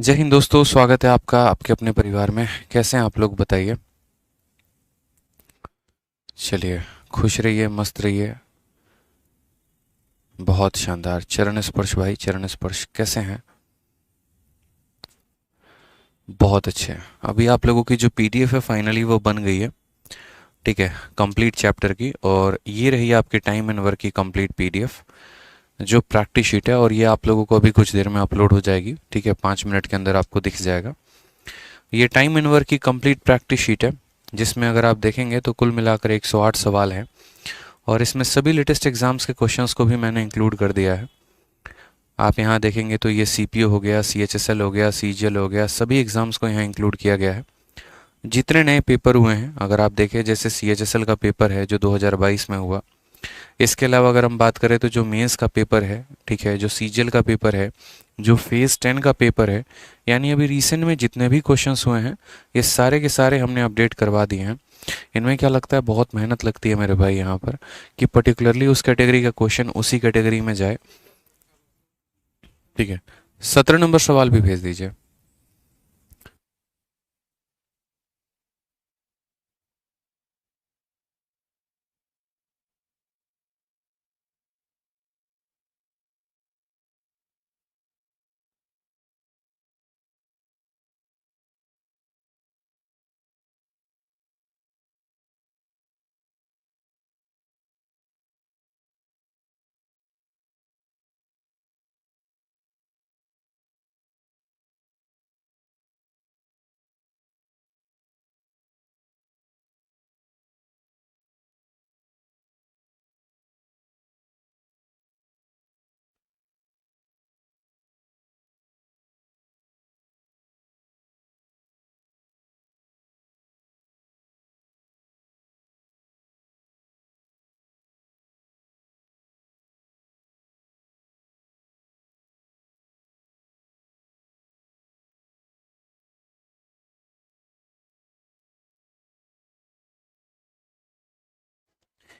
जय हिंद दोस्तों, स्वागत है आपका आपके अपने परिवार में। कैसे हैं आप लोग, बताइए। चलिए, खुश रहिए, मस्त रहिए। बहुत शानदार। चरण स्पर्श भाई, चरण स्पर्श कैसे हैं? बहुत अच्छे। अभी आप लोगों की जो पीडीएफ है फाइनली वो बन गई है। ठीक है, कंप्लीट चैप्टर की। और ये रही आपके टाइम एंड वर्क की कंप्लीट पीडीएफ जो प्रैक्टिस शीट है। और ये आप लोगों को अभी कुछ देर में अपलोड हो जाएगी। ठीक है, 5 मिनट के अंदर आपको दिख जाएगा। ये टाइम एंड वर्क की कंप्लीट प्रैक्टिस शीट है, जिसमें अगर आप देखेंगे तो कुल मिलाकर 108 सवाल हैं। और इसमें सभी लेटेस्ट एग्जाम्स के क्वेश्चंस को भी मैंने इंक्लूड कर दिया है। आप यहाँ देखेंगे तो ये सीपीओ हो गया, सीएचएसएल हो गया, सीजीएल हो गया, सभी एग्जाम्स को यहाँ इंक्लूड किया गया है। जितने नए पेपर हुए हैं अगर आप देखें, जैसे सीएचएसएल का पेपर है जो 2022 में हुआ। इसके अलावा अगर हम बात करें तो जो मेंस का पेपर है, ठीक है, जो सीजीएल का पेपर है, जो फेज़ 10 का पेपर है, यानी अभी रिसेंट में जितने भी क्वेश्चंस हुए हैं ये सारे के सारे हमने अपडेट करवा दिए हैं। इनमें क्या लगता है, बहुत मेहनत लगती है मेरे भाई यहाँ पर कि पर्टिकुलरली उस कैटेगरी का क्वेश्चन उसी कैटेगरी में जाए। ठीक है, 17 नंबर सवाल भी भेज दीजिए।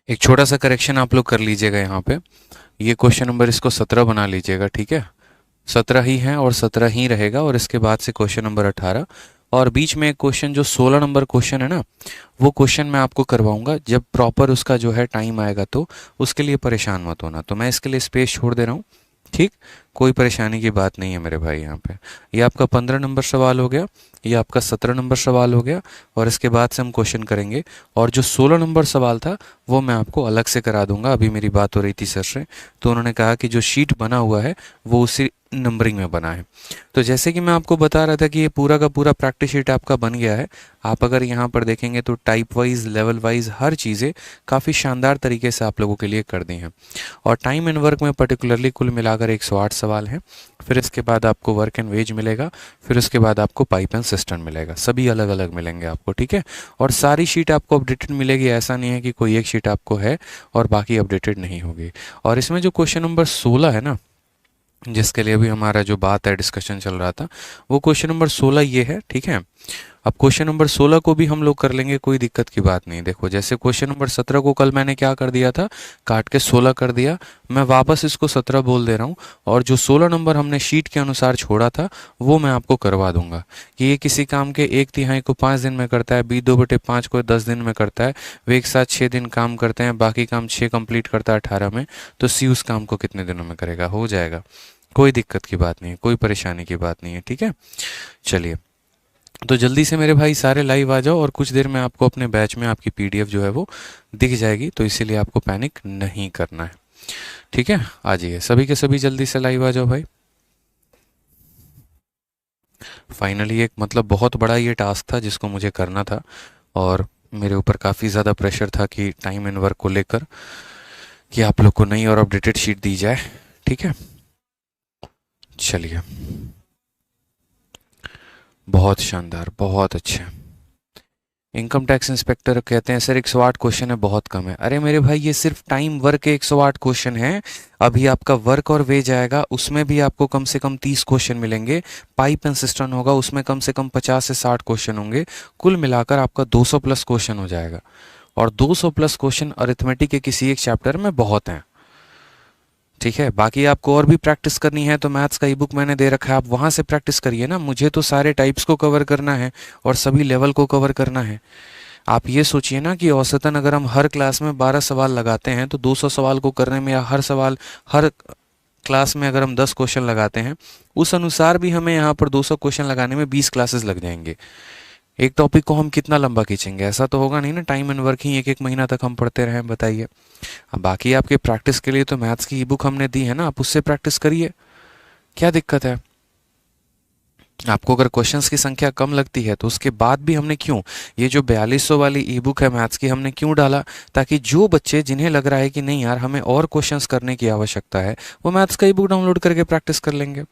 एक छोटा सा करेक्शन आप लोग कर लीजिएगा यहाँ पे। ये क्वेश्चन नंबर इसको 17 बना लीजिएगा। ठीक है, 17 ही है और 17 ही रहेगा। और इसके बाद से क्वेश्चन नंबर 18। और बीच में एक क्वेश्चन जो 16 नंबर क्वेश्चन है ना, वो क्वेश्चन मैं आपको करवाऊंगा जब प्रॉपर उसका जो है टाइम आएगा। तो उसके लिए परेशान मत होना, तो मैं इसके लिए स्पेस छोड़ दे रहा हूँ। ठीक, कोई परेशानी की बात नहीं है मेरे भाई यहाँ पे। ये आपका 15 नंबर सवाल हो गया, ये आपका 17 नंबर सवाल हो गया। और इसके बाद से हम क्वेश्चन करेंगे। और जो 16 नंबर सवाल था वो मैं आपको अलग से करा दूंगा। अभी मेरी बात हो रही थी सर से, तो उन्होंने कहा कि जो शीट बना हुआ है वो उसी नंबरिंग में बना है। तो जैसे कि मैं आपको बता रहा था कि ये पूरा का पूरा प्रैक्टिस शीट आपका बन गया है। आप अगर यहाँ पर देखेंगे तो टाइप वाइज, लेवल वाइज हर चीज़ें काफ़ी शानदार तरीके से आप लोगों के लिए कर दी हैं। और टाइम एंड वर्क में पर्टिकुलरली कुल मिलाकर 108 सवाल हैं। फिर इसके बाद आपको वर्क एंड वेज मिलेगा। फिर उसके बाद आपको पाइप एंड सिस्टम मिलेगा। सभी अलग अलग मिलेंगे आपको। ठीक है, और सारी शीट आपको अपडेटेड मिलेगी। ऐसा नहीं है कि कोई एक शीट आपको है और बाकी अपडेटेड नहीं होगी। और इसमें जो क्वेश्चन नंबर 16 है ना, जिसके लिए भी हमारा जो बात है, डिस्कशन चल रहा था, वो क्वेश्चन नंबर 16 ये है। ठीक है, अब क्वेश्चन नंबर 16 को भी हम लोग कर लेंगे, कोई दिक्कत की बात नहीं। देखो, जैसे क्वेश्चन नंबर 17 को कल मैंने क्या कर दिया था, काट के 16 कर दिया। मैं वापस इसको 17 बोल दे रहा हूँ। और जो 16 नंबर हमने शीट के अनुसार छोड़ा था वो मैं आपको करवा दूंगा कि ये किसी काम के 1/3 को 5 दिन में करता है, B2/5 को 10 दिन में करता है, वे एक साथ 6 दिन काम करते हैं, बाकी काम 6 कंप्लीट करता है 18 में। तो सी उस काम को कितने दिनों में करेगा, हो जाएगा। कोई दिक्कत की बात नहीं है, कोई परेशानी की बात नहीं है। ठीक है, चलिए, तो जल्दी से मेरे भाई सारे लाइव आ जाओ। और कुछ देर में आपको अपने बैच में आपकी पीडीएफ जो है वो दिख जाएगी, तो इसीलिए आपको पैनिक नहीं करना है। ठीक है, आ जाइए सभी के सभी, जल्दी से लाइव आ जाओ भाई। फाइनली एक मतलब बहुत बड़ा ये टास्क था जिसको मुझे करना था। और मेरे ऊपर काफ़ी ज़्यादा प्रेशर था कि टाइम एंड वर्क को लेकर कि आप लोग को नई और अपडेटेड शीट दी जाए। ठीक है, चलिए, बहुत शानदार, बहुत अच्छे। इनकम टैक्स इंस्पेक्टर कहते हैं सर 108 क्वेश्चन है, बहुत कम है। अरे मेरे भाई, ये सिर्फ टाइम वर्क के 108 क्वेश्चन हैं। अभी आपका वर्क और वेज आएगा, उसमें भी आपको कम से कम 30 क्वेश्चन मिलेंगे। पाइप एंड सिस्टम होगा, उसमें कम से कम 50 से 60 क्वेश्चन होंगे। कुल मिलाकर आपका 200 प्लस क्वेश्चन हो जाएगा। और 200 प्लस क्वेश्चन अरिथमेटिक के किसी एक चैप्टर में बहुत हैं। ठीक है, बाकी आपको और भी प्रैक्टिस करनी है तो मैथ्स का ई बुक मैंने दे रखा है, आप वहाँ से प्रैक्टिस करिए ना। मुझे तो सारे टाइप्स को कवर करना है और सभी लेवल को कवर करना है। आप ये सोचिए ना कि औसतन अगर हम हर क्लास में 12 सवाल लगाते हैं तो 200 सवाल को करने में, या हर क्लास में अगर हम 10 क्वेश्चन लगाते हैं, उस अनुसार भी हमें यहाँ पर 200 क्वेश्चन लगाने में 20 क्लासेस लग जाएंगे। एक टॉपिक को हम कितना लंबा खींचेंगे? ऐसा तो होगा नहीं ना, टाइम एंड वर्क ही एक एक महीना तक हम पढ़ते रहें, बताइए। अब बाकी आपके प्रैक्टिस के लिए तो मैथ्स की ई बुक हमने दी है ना, आप उससे प्रैक्टिस करिए, क्या दिक्कत है? आपको अगर क्वेश्चंस की संख्या कम लगती है तो उसके बाद भी हमने क्यों ये जो 4200 वाली ई बुक है मैथ्स की, हमने क्यों डाला? ताकि जो बच्चे जिन्हें लग रहा है कि नहीं यार हमें और क्वेश्चंस करने की आवश्यकता है, वो मैथ्स का ई बुक डाउनलोड करके प्रैक्टिस कर लेंगे।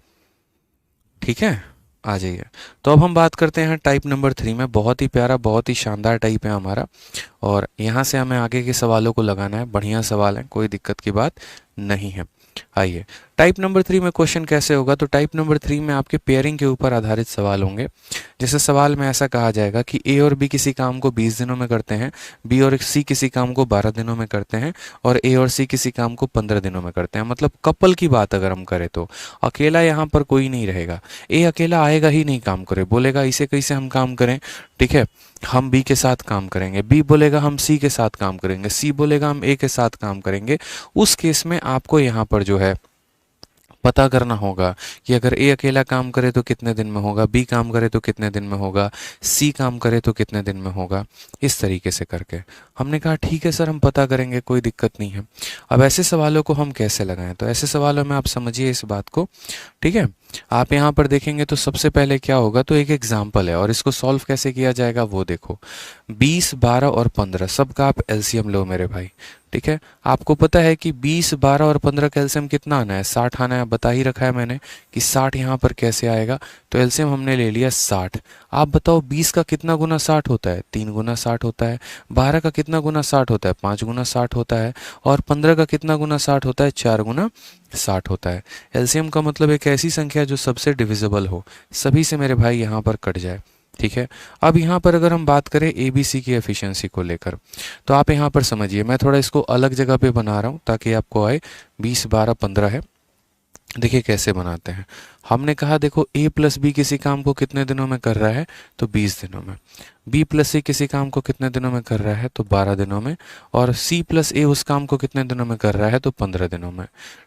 ठीक है, आ जाइए। तो अब हम बात करते हैं टाइप नंबर 3 में। बहुत ही प्यारा, बहुत ही शानदार टाइप है हमारा, और यहाँ से हमें आगे के सवालों को लगाना है। बढ़िया सवाल है, कोई दिक्कत की बात नहीं है। आइए, टाइप नंबर 3 में क्वेश्चन कैसे होगा? तो टाइप नंबर 3 में आपके पेयरिंग के ऊपर आधारित सवाल होंगे। जैसे सवाल में ऐसा कहा जाएगा कि ए और बी किसी काम को 20 दिनों में करते हैं, बी और सी किसी काम को 12 दिनों में करते हैं, और ए और सी किसी काम को 15 दिनों में करते हैं। मतलब कपल की बात अगर हम करें तो अकेला यहाँ पर कोई नहीं रहेगा। ए अकेला आएगा ही नहीं काम करे, बोलेगा इसे कैसे हम काम करें, ठीक है, हम बी के साथ काम करेंगे। बी बोलेगा हम सी के साथ काम करेंगे। सी बोलेगा हम ए के साथ काम करेंगे। उस केस में आपको यहाँ पर जो है पता करना होगा कि अगर ए अकेला काम करे तो कितने दिन में होगा, बी काम करे तो कितने दिन में होगा, सी काम करे तो कितने दिन में होगा, इस तरीके से करके। हमने कहा ठीक है सर, हम पता करेंगे, कोई दिक्कत नहीं है। अब ऐसे सवालों को हम कैसे लगाएं? तो ऐसे सवालों में आप समझिए इस बात को, ठीक है। आप यहाँ पर देखेंगे तो सबसे पहले क्या होगा, तो एक एग्जाम्पल है और इसको सॉल्व कैसे किया जाएगा वो देखो। 20, 12 और 15 सबका आप एलसीएम लो मेरे भाई, ठीक है। आपको पता है कि 20, 12 और 15 का एलसीएम कितना आना है? 60 आना है। बता ही रखा है मैंने कि 60 यहाँ पर कैसे आएगा। तो एलसीएम हमने ले लिया 60। आप बताओ 20 का कितना गुना 60 होता है? 3 गुना 60 होता है। 12 का कितना गुना 60 होता है? 5 गुना 60 होता है। और 15 का कितना गुना 60 होता है? 4 गुना 60 होता है। एलसीएम का मतलब एक ऐसी संख्या जो सबसे डिविजिबल हो, सभी से मेरे भाई यहाँ पर कट जाए, ठीक है। अब यहाँ पर अगर हम बात करें एबीसी की एफिशिएंसी को लेकर, तो आप यहाँ पर समझिए, मैं थोड़ा इसको अलग जगह पे बना रहा हूँ ताकि आपको आए। 20, 12, 15 है। देखिए कैसे बनाते हैं। हमने कहा देखो a प्लस बी किसी काम को कितने दिनों में कर रहा है? तो 20 दिनों में। b प्लस सी किसी काम को कितने दिनों में कर रहा है? तो 12 दिनों में। और c प्लस a उस काम को कितने दिनों में कर रहा है? तो 15 दिनों में,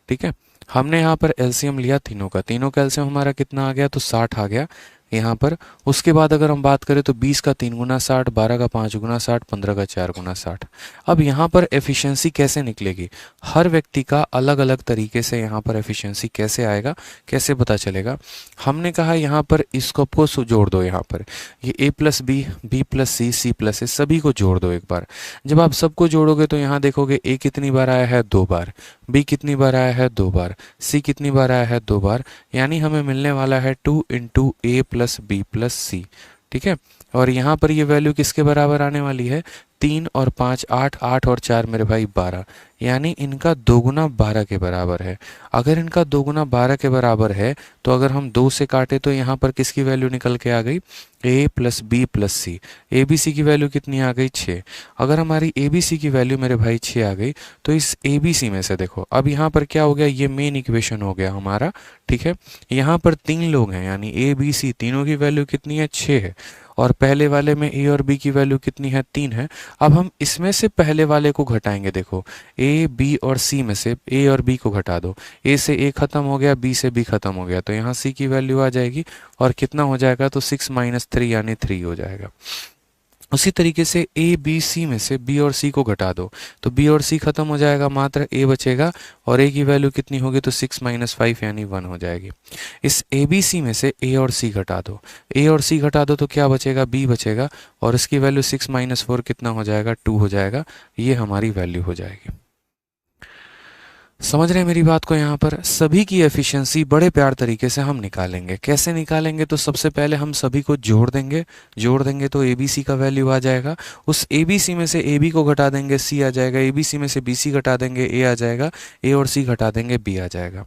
ठीक है। हमने यहाँ पर एलसीएम लिया तीनों का एलसीएम हमारा कितना आ गया? तो 60 आ गया यहाँ पर। उसके बाद अगर हम बात करें तो 20 का 3 गुना 60, 12 का 5 गुना 60, 15 का 4 गुना 60। अब यहाँ पर एफिशिएंसी कैसे निकलेगी? हर व्यक्ति का अलग अलग तरीके से यहाँ पर एफिशिएंसी कैसे आएगा, कैसे पता चलेगा? हमने कहा यहाँ पर इसको को जोड़ दो। यहाँ पर ये a plus B, B plus C, C plus A, सभी को जोड़ दो एक बार। जब आप सबको जोड़ोगे तो यहाँ देखोगे a कितनी बार आया है? 2 बार। b कितनी बार आया है? 2 बार। c कितनी बार आया है? 2 बार। यानी हमें मिलने वाला है 2 into A plus B plus सी, ठीक है। और यहाँ पर ये वैल्यू किसके बराबर आने वाली है? 3 और 5 8, 8 और 4 मेरे भाई 12। यानी इनका 2 गुना 12 के बराबर है। अगर इनका 2 गुना 12 के बराबर है तो अगर हम 2 से काटे तो यहाँ पर किसकी वैल्यू निकल के आ गई? a plus B plus C. A B C की वैल्यू कितनी आ गई? 6। अगर हमारी ए बी सी की वैल्यू मेरे भाई 6 आ गई तो इस ए बी सी में से देखो, अब यहाँ पर क्या हो गया? ये मेन इक्वेशन हो गया हमारा, ठीक है। यहाँ पर 3 लोग हैं, यानी ए बी सी तीनों की वैल्यू कितनी है? 6 है। और पहले वाले में ए और बी की वैल्यू कितनी है? 3 है। अब हम इसमें से पहले वाले को घटाएंगे। देखो ए बी और सी में से ए और बी को घटा दो। ए से ए खत्म हो गया, बी से बी खत्म हो गया, तो यहाँ सी की वैल्यू आ जाएगी और कितना हो जाएगा? तो 6 माइनस 3 यानी 3 हो जाएगा। उसी तरीके से ए बी सी में से बी और सी को घटा दो तो बी और सी खत्म हो जाएगा, मात्र ए बचेगा और ए की वैल्यू कितनी होगी? तो 6 माइनस 5 यानी 1 हो जाएगी। इस ए बी सी में से ए और सी घटा दो, ए और सी घटा दो तो क्या बचेगा? बी बचेगा और इसकी वैल्यू 6 माइनस 4 कितना हो जाएगा? 2 हो जाएगा। ये हमारी वैल्यू हो जाएगी। समझ रहे हैं मेरी बात को? यहाँ पर सभी की एफिशिएंसी बड़े प्यार तरीके से हम निकालेंगे। कैसे निकालेंगे? तो सबसे पहले हम सभी को जोड़ देंगे तो ए बी सी का वैल्यू आ जाएगा। उस ए बी सी में से ए बी को घटा देंगे, सी आ जाएगा। ए बी सी में से बी सी घटा देंगे, ए आ जाएगा। ए और सी घटा देंगे, बी आ जाएगा।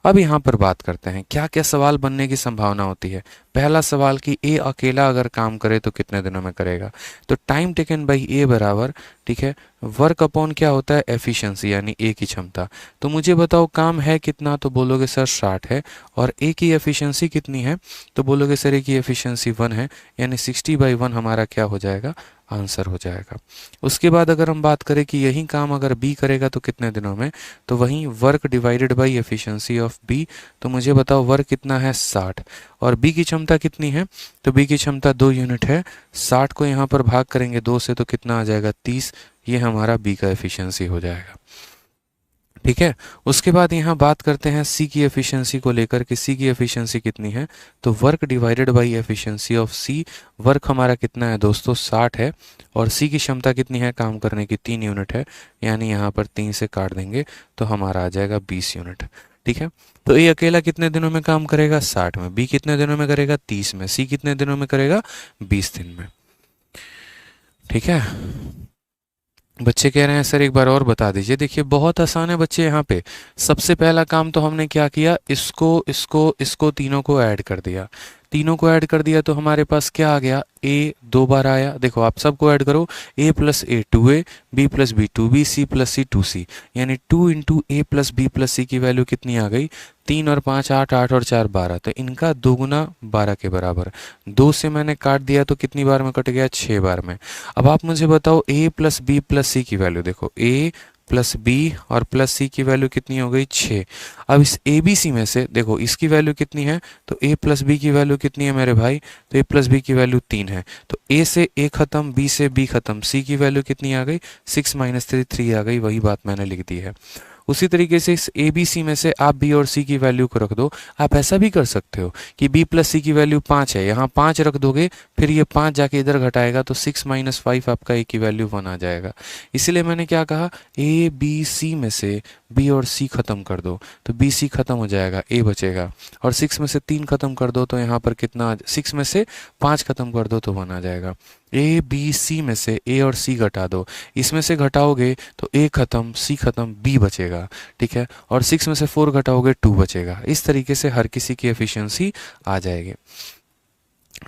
अब यहाँ पर बात करते हैं क्या क्या सवाल बनने की संभावना होती है। पहला सवाल कि ए अकेला अगर काम करे तो कितने दिनों में करेगा। तो टाइम टेकन बाई ए बराबर, ठीक है, वर्क अपॉन क्या होता है, एफिशिएंसी यानी ए की क्षमता। तो मुझे बताओ काम है कितना, तो बोलोगे सर 60 है, और ए की एफिशिएंसी कितनी है, तो बोलोगे सर ए की एफिशिएंसी 1 है, यानी 60/1 हमारा क्या हो जाएगा, आंसर हो जाएगा। उसके बाद अगर हम बात करें कि यही काम अगर बी करेगा तो कितने दिनों में, तो वहीं work divided by efficiency of B. तो मुझे बताओ वर्क कितना है, 60, और बी की क्षमता कितनी है, तो बी की क्षमता 2 यूनिट है। 60 को यहाँ पर भाग करेंगे 2 से तो कितना आ जाएगा, 30। ये हमारा बी का एफिशिएंसी हो जाएगा। ठीक है, उसके बाद यहाँ बात करते हैं सी की एफिशिएंसी को लेकर कि सी की एफिशिएंसी कितनी है। तो work divided by efficiency of C, work हमारा कितना है दोस्तों, 60 है, और सी की क्षमता कितनी है काम करने की, 3 यूनिट है, यानी यहाँ पर 3 से काट देंगे तो हमारा आ जाएगा 20 यूनिट। ठीक है, तो ए अकेला कितने दिनों में काम करेगा, 60 में, बी कितने दिनों में करेगा, 30 में, सी कितने दिनों में करेगा, 20 दिन में। ठीक है, बच्चे कह रहे हैं सर एक बार और बता दीजिए। देखिए बहुत आसान है बच्चे, यहाँ पे सबसे पहला काम तो हमने क्या किया, इसको इसको इसको तीनों को ऐड कर दिया। तीनों को ऐड कर दिया तो हमारे पास क्या आ गया, ए 2 बार आया। देखो आप सबको ऐड करो, a plus A 2a, b plus B 2b, c plus C 2c, यानी 2 into A plus B plus C की वैल्यू कितनी आ गई, 3 और 5 8, 8 और 4 12, तो इनका दोगुना 12 के बराबर। 2 से मैंने काट दिया तो कितनी बार में कट गया, 6 बार में। अब आप मुझे बताओ a plus B plus C की वैल्यू, देखो a प्लस बी और प्लस सी की वैल्यू कितनी हो गई, 6। अब इस ए बी सी में से देखो इसकी वैल्यू कितनी है, तो a प्लस बी की वैल्यू कितनी है मेरे भाई, तो a प्लस बी की वैल्यू 3 है। तो a से a खत्म, b से b खत्म, c की वैल्यू कितनी आ गई, 6 माइनस 3 3 आ गई, वही बात मैंने लिख दी है। उसी तरीके से इस ए बी सी में से आप बी और सी की वैल्यू को रख दो। आप ऐसा भी कर सकते हो कि बी प्लस सी की वैल्यू 5 है, यहाँ 5 रख दोगे, फिर ये 5 जाके इधर घटाएगा तो 6 माइनस 5 आपका ए की वैल्यू 1 आ जाएगा। इसीलिए मैंने क्या कहा, ए बी सी में से बी और सी खत्म कर दो, तो बी सी खत्म हो जाएगा, ए बचेगा, और 6 में से 3 खत्म कर दो तो यहाँ पर कितना, 6 में से 5 खत्म कर दो तो 1 आ जाएगा। ए बी सी में से ए और सी घटा दो, इसमें से घटाओगे तो ए खत्म, सी खत्म, बी बचेगा। ठीक है, और 6 में से 4 घटाओगे 2 बचेगा। इस तरीके से हर किसी की एफिशिएंसी आ जाएगी।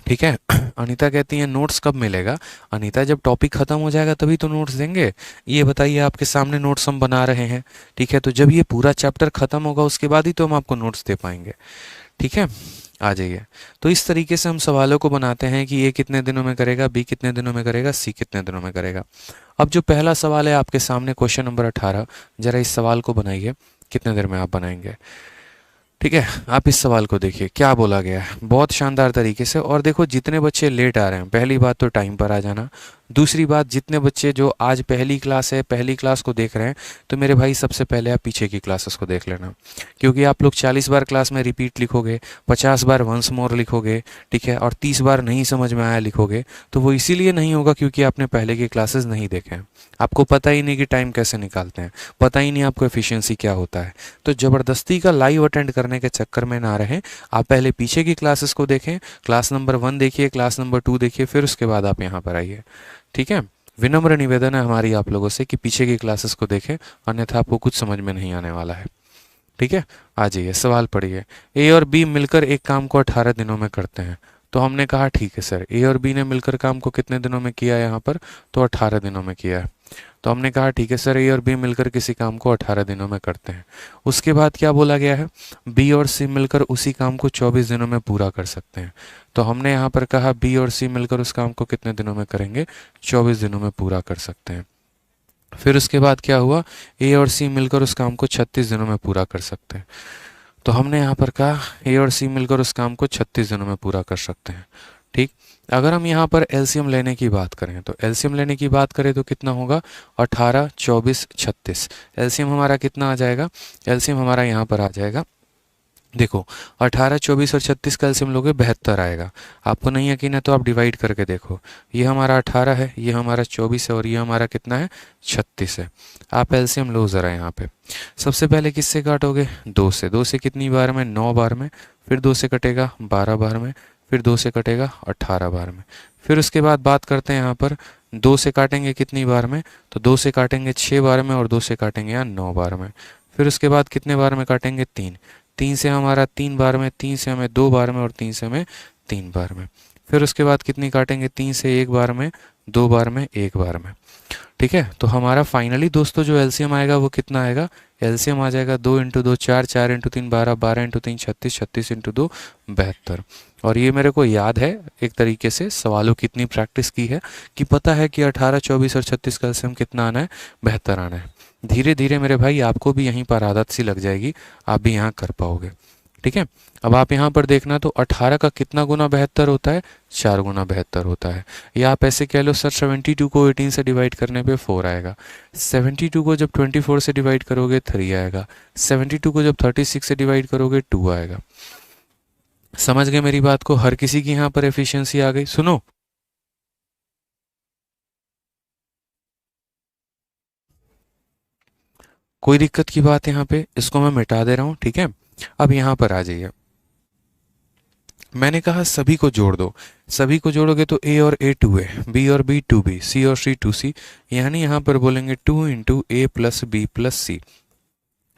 ठीक है, अनीता कहती है नोट्स कब मिलेगा। अनीता जब टॉपिक खत्म हो जाएगा तभी तो नोट्स देंगे। ये बताइए, आपके सामने नोट्स हम बना रहे हैं। ठीक है, तो जब ये पूरा चैप्टर खत्म होगा उसके बाद ही तो हम आपको नोट्स दे पाएंगे। ठीक है, आ जाइए। तो इस तरीके से हम सवालों को बनाते हैं कि ए कितने दिनों में करेगा, बी कितने दिनों में करेगा, सी कितने दिनों में करेगा। अब जो पहला सवाल है आपके सामने, क्वेश्चन नंबर 18, जरा इस सवाल को बनाइए, कितने देर में आप बनाएंगे। ठीक है, आप इस सवाल को देखिए क्या बोला गया है, बहुत शानदार तरीके से। और देखो जितने बच्चे लेट आ रहे हैं, पहली बात तो टाइम पर आ जाना। दूसरी बात, जितने बच्चे जो आज पहली क्लास है, पहली क्लास को देख रहे हैं, तो मेरे भाई सबसे पहले आप पीछे की क्लासेस को देख लेना, क्योंकि आप लोग 40 बार क्लास में रिपीट लिखोगे, 50 बार वंस मोर लिखोगे, ठीक है, और 30 बार नहीं समझ में आया लिखोगे, तो वो इसीलिए नहीं होगा क्योंकि आपने पहले की क्लासेस नहीं देखे हैं। आपको पता ही नहीं कि टाइम कैसे निकालते हैं, पता ही नहीं आपको एफिशिएंसी क्या होता है। तो ज़बरदस्ती का लाइव अटेंड करने के चक्कर में ना रहें, आप पहले पीछे की क्लासेस को देखें, क्लास नंबर 1 देखिए, क्लास नंबर 2 देखिए, फिर उसके बाद आप यहाँ पर आइए। ठीक है, विनम्र निवेदन है हमारी आप लोगों से कि पीछे की क्लासेस को देखें, अन्यथा आपको कुछ समझ में नहीं आने वाला है। ठीक है, आ जाइए, सवाल पढ़िए। ए और बी मिलकर एक काम को 18 दिनों में करते हैं। तो हमने कहा ठीक है सर, ए और बी ने मिलकर काम को कितने दिनों में किया है यहाँ पर, तो 18 दिनों में किया है। तो हमने कहा ठीक है सर, ए और बी मिलकर किसी काम को 18 दिनों में करते हैं। उसके बाद क्या बोला गया है, बी और सी मिलकर उसी काम को 24 दिनों में पूरा कर सकते हैं। तो हमने यहाँ पर कहा बी और सी मिलकर उस काम को कितने दिनों में करेंगे, 24 दिनों में पूरा कर सकते हैं। फिर उसके बाद क्या हुआ, ए और सी मिलकर उस काम को 36 दिनों में पूरा कर सकते हैं। तो हमने यहाँ पर कहा ए और सी मिलकर उस काम को 36 दिनों में पूरा कर सकते हैं। ठीक, अगर हम यहाँ पर एलसीएम लेने की बात करें, तो एलसीएम लेने की बात करें तो कितना होगा, 18, 24, 36। एलसीएम हमारा कितना आ जाएगा, एलसीएम हमारा यहाँ पर आ जाएगा, देखो 18, 24 और 36 का एलसीएम लोगे 72 आएगा। आपको नहीं यकीन है तो आप डिवाइड करके देखो, ये हमारा 18 है, ये हमारा 24 है, और ये हमारा कितना है, 36 है। आप एलसीएम लो ज़रा यहाँ पे। सबसे पहले किससे काटोगे, 2 से। 2 से कितनी बार में, 9 बार में। फिर 2 से कटेगा 12 बार में। फिर 2 से कटेगा 18 बार में। फिर उसके बाद बात करते हैं यहाँ पर 2 से काटेंगे कितनी बार में, तो 2 से काटेंगे 6 बार में, और 2 से काटेंगे यहाँ 9 बार में। फिर उसके बाद कितने बार में काटेंगे, 3। 3 से हमारा 3 बार में, 3 से हमें 2 बार में और 3 से हमें 3 बार में। फिर उसके बाद कितनी काटेंगे, 3 से 1 बार में, 2 बार में, 1 बार में। ठीक है, तो हमारा फाइनली दोस्तों जो एलसीएम आएगा वो कितना आएगा, एलसीएम आ जाएगा 2 इंटू 2 4, 4 इंटू 3 12, 12 इंटू 3 36, 36 इंटू 2 72। और ये मेरे को याद है एक तरीके से, सवालों की इतनी प्रैक्टिस की है कि पता है कि 18, 24 और 36 का एलसीएम कितना आना है, 72 आना है। धीरे धीरे मेरे भाई आपको भी यहीं पर आदत सी लग जाएगी, आप भी यहाँ कर पाओगे। ठीक है, अब आप यहाँ पर देखना तो 18 का कितना गुना 72 होता है, 4 गुना 72 होता है। या आप ऐसे कह लो सर 72 को 18 से डिवाइड करने पे 4 आएगा, 72 को जब 24 से डिवाइड करोगे 3 आएगा, 72 को जब 36 से डिवाइड करोगे 2 आएगा। समझ गए मेरी बात को, हर किसी की यहाँ पर एफिशिएंसी आ गई। सुनो, कोई दिक्कत की बात यहाँ पे, इसको मैं मिटा दे रहा हूँ। ठीक है, अब यहाँ पर आ जाइए, मैंने कहा सभी को जोड़ दो। सभी को जोड़ोगे तो a और a 2a, b और b 2b, c और c 2c, यानी यहाँ पर बोलेंगे 2 into A plus B plus सी।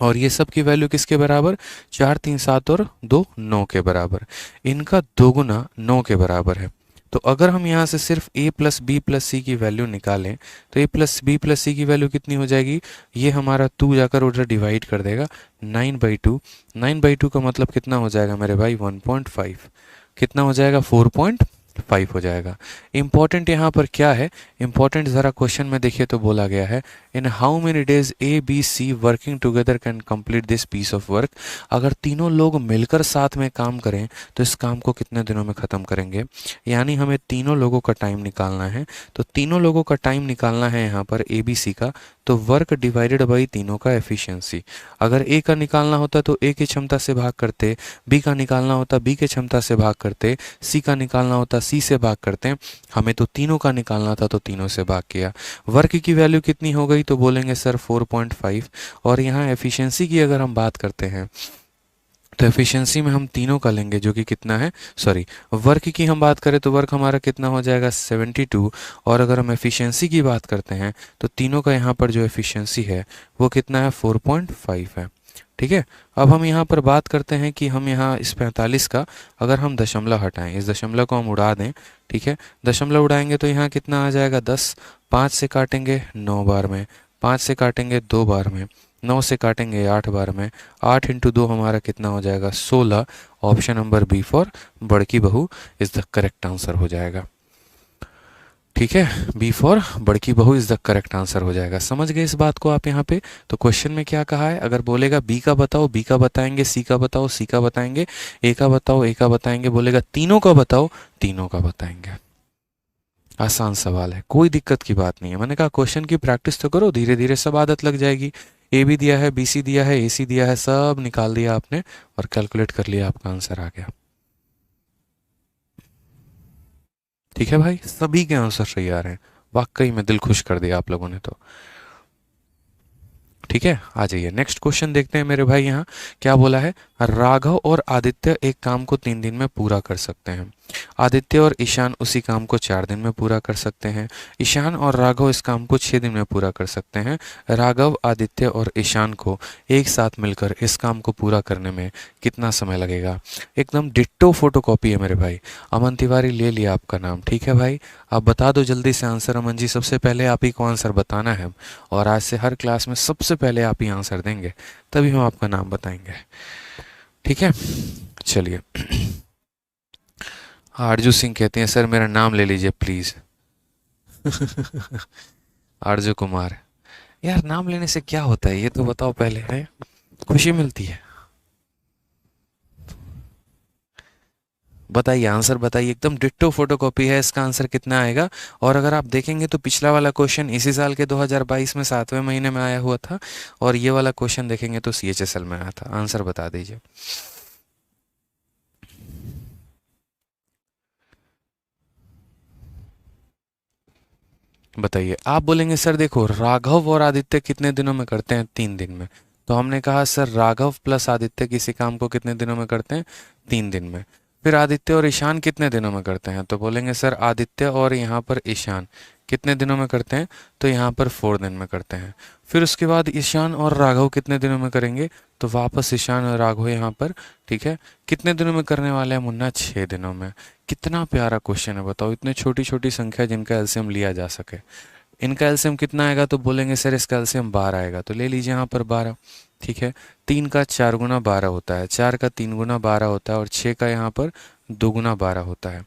और ये सब की वैल्यू किसके बराबर, 4 3 7 और 2 9 के बराबर। इनका दोगुना 9 के बराबर है। तो अगर हम यहाँ से सिर्फ a plus B plus C की वैल्यू निकालें तो a plus B plus C की वैल्यू कितनी हो जाएगी, ये हमारा 2 जाकर उधर डिवाइड कर देगा 9/2। 9/2 का मतलब कितना हो जाएगा मेरे भाई, 1.5। कितना हो जाएगा, 4.5 हो जाएगा। इंपॉर्टेंट यहाँ पर क्या है, इंपॉर्टेंट ज़रा क्वेश्चन में देखिए तो बोला गया है in how many days A B C working together can complete this piece of work. अगर तीनों लोग मिलकर साथ में काम करें तो इस काम को कितने दिनों में ख़त्म करेंगे। यानी हमें तीनों लोगों का टाइम निकालना है, तो तीनों लोगों का टाइम निकालना है यहाँ पर ए बी सी का, तो वर्क डिवाइडेड बाई तीनों का एफिशिएंसी। अगर ए का निकालना होता तो ए की क्षमता से भाग करते, बी का निकालना होता बी की क्षमता से भाग करते, सी का निकालना होता सी से भाग करते। हमें तो तीनों का निकालना था तो तीनों से भाग किया। वर्क की वैल्यू कितनी हो गई, तो बोलेंगे सर 4.5। और यहाँ एफिशिएंसी की अगर हम बात करते हैं तो एफिशिएंसी में हम तीनों का लेंगे जो कि कितना है, सॉरी वर्क की हम बात करें तो वर्क हमारा कितना हो जाएगा 72। और अगर हम एफिशिएंसी की बात करते हैं तो तीनों का यहाँ पर जो एफिशिएंसी है वो कितना है, 4.5 है। ठीक है, अब हम यहाँ पर बात करते हैं कि हम यहाँ इस 45 का अगर हम दशमलव हटाएं, इस दशमलव को हम उड़ा दें। ठीक है, दशमलव उड़ाएंगे तो यहाँ कितना आ जाएगा 10। 5 से काटेंगे 9 बार में, 5 से काटेंगे 2 बार में, 9 से काटेंगे 8 बार में, 8 इंटू 2 हमारा कितना हो जाएगा 16। ऑप्शन नंबर बी फॉर बड़की बहू इज द करेक्ट आंसर हो जाएगा। ठीक है, बी फॉर बड़की बहू इज द करेक्ट आंसर हो जाएगा। समझ गए इस बात को आप यहाँ पे। तो क्वेश्चन में क्या कहा है, अगर बोलेगा बी का बताओ, बी का बताएंगे, सी का बताओ, सी का बताएंगे, ए का बताओ, ए का बताएंगे, बोलेगा तीनों का बताओ, तीनों का बताएंगे। आसान सवाल है, कोई दिक्कत की बात नहीं है। मैंने कहा क्वेश्चन की प्रैक्टिस तो करो, धीरे धीरे सब आदत लग जाएगी। ए भी दिया है, बी सी दिया है, ए सी दिया है, सब निकाल दिया आपने और कैलकुलेट कर लिया, आपका आंसर आ गया। ठीक है भाई, सभी के आंसर सही आ रहे हैं, वाकई में दिल खुश कर दिया आप लोगों ने तो। ठीक है, आ जाइए नेक्स्ट क्वेश्चन देखते हैं मेरे भाई। यहाँ क्या बोला है, राघव और आदित्य एक काम को 3 दिन में पूरा कर सकते हैं। आदित्य और ईशान उसी काम को 4 दिन में पूरा कर सकते हैं। ईशान और राघव इस काम को 6 दिन में पूरा कर सकते हैं। राघव, आदित्य और ईशान को एक साथ मिलकर इस काम को पूरा करने में कितना समय लगेगा। एकदम डिट्टो फोटोकॉपी है मेरे भाई। अमन तिवारी ले लिया आपका नाम। ठीक है भाई, आप बता दो जल्दी से आंसर। अमन जी, सबसे पहले आप ही को आंसर बताना है और आज से हर क्लास में सबसे पहले आप ही आंसर देंगे, तभी हम आपका नाम बताएंगे। ठीक है, चलिए। आरजू सिंह कहते हैं सर मेरा नाम ले लीजिए प्लीज। आरजू कुमार, यार नाम लेने से क्या होता है ये तो बताओ पहले, है खुशी मिलती है। बताइए, आंसर बताइए, एकदम डिट्टो फोटोकॉपी है। इसका आंसर कितना आएगा। और अगर आप देखेंगे तो पिछला वाला क्वेश्चन इसी साल के 2022 में 7वें महीने में आया हुआ था और ये वाला क्वेश्चन देखेंगे तो CHSL में आया था। आंसर बता दीजिए। बताइए, आप बोलेंगे सर देखो राघव और आदित्य कितने दिनों में करते हैं, 3 दिन में। तो हमने कहा सर राघव प्लस आदित्य किसी काम को कितने दिनों में करते हैं, 3 दिन में। फिर आदित्य और ईशान कितने दिनों में करते हैं, तो बोलेंगे सर आदित्य और यहाँ पर ईशान कितने दिनों में करते हैं, तो यहाँ पर 4 दिन में करते हैं। फिर उसके बाद ईशान और राघव कितने दिनों में करेंगे, तो वापस ईशान और राघव यहाँ पर, ठीक है, कितने दिनों में करने वाले हैं मुन्ना, 6 दिनों में। कितना प्यारा क्वेश्चन है, बताओ, इतने छोटी छोटी संख्या जिनका एलसीएम लिया जा सके। इनका एलसीएम कितना आएगा, तो बोलेंगे सर इसका एलसीएम 12 आएगा, तो ले लीजिए यहाँ पर 12, ठीक है। 3 का 4 गुना 12 होता है, 4 का 3 गुना 12 होता है, और 6 का यहाँ पर 2 गुना 12 होता है।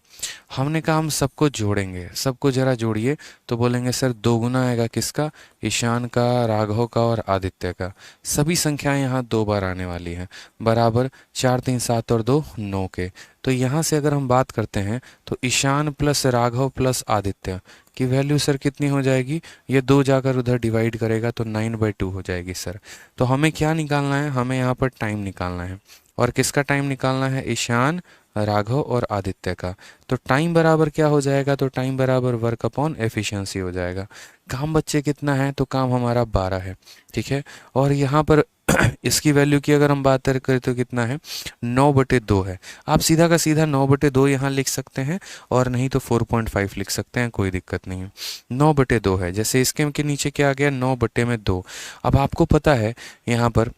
हमने कहा हम सबको जोड़ेंगे, सबको जरा जोड़िए, तो बोलेंगे सर 2 गुना आएगा किसका, ईशान का, राघव का और आदित्य का। सभी संख्याएं यहाँ 2 बार आने वाली हैं, बराबर 4 3 7 और 2 9 के। तो यहाँ से अगर हम बात करते हैं तो ईशान प्लस राघव प्लस आदित्य की वैल्यू सर कितनी हो जाएगी, ये 2 जाकर उधर डिवाइड करेगा तो 9/2 हो जाएगी सर। तो हमें क्या निकालना है, हमें यहाँ पर टाइम निकालना है, और किसका टाइम निकालना है, ईशान, राघव और आदित्य का। तो टाइम बराबर क्या हो जाएगा, तो टाइम बराबर वर्क अपॉन एफिशिएंसी हो जाएगा। काम बच्चे कितना है, तो काम हमारा 12 है, ठीक है। और यहाँ पर इसकी वैल्यू की अगर हम बात करें तो कितना है, 9/2 है। आप सीधा का सीधा 9/2 यहाँ लिख सकते हैं, और नहीं तो 4.5 लिख सकते हैं, कोई दिक्कत नहीं है। 9/2 है, जैसे इसके के नीचे क्या आ गया, 9/2। अब आपको पता है यहाँ पर,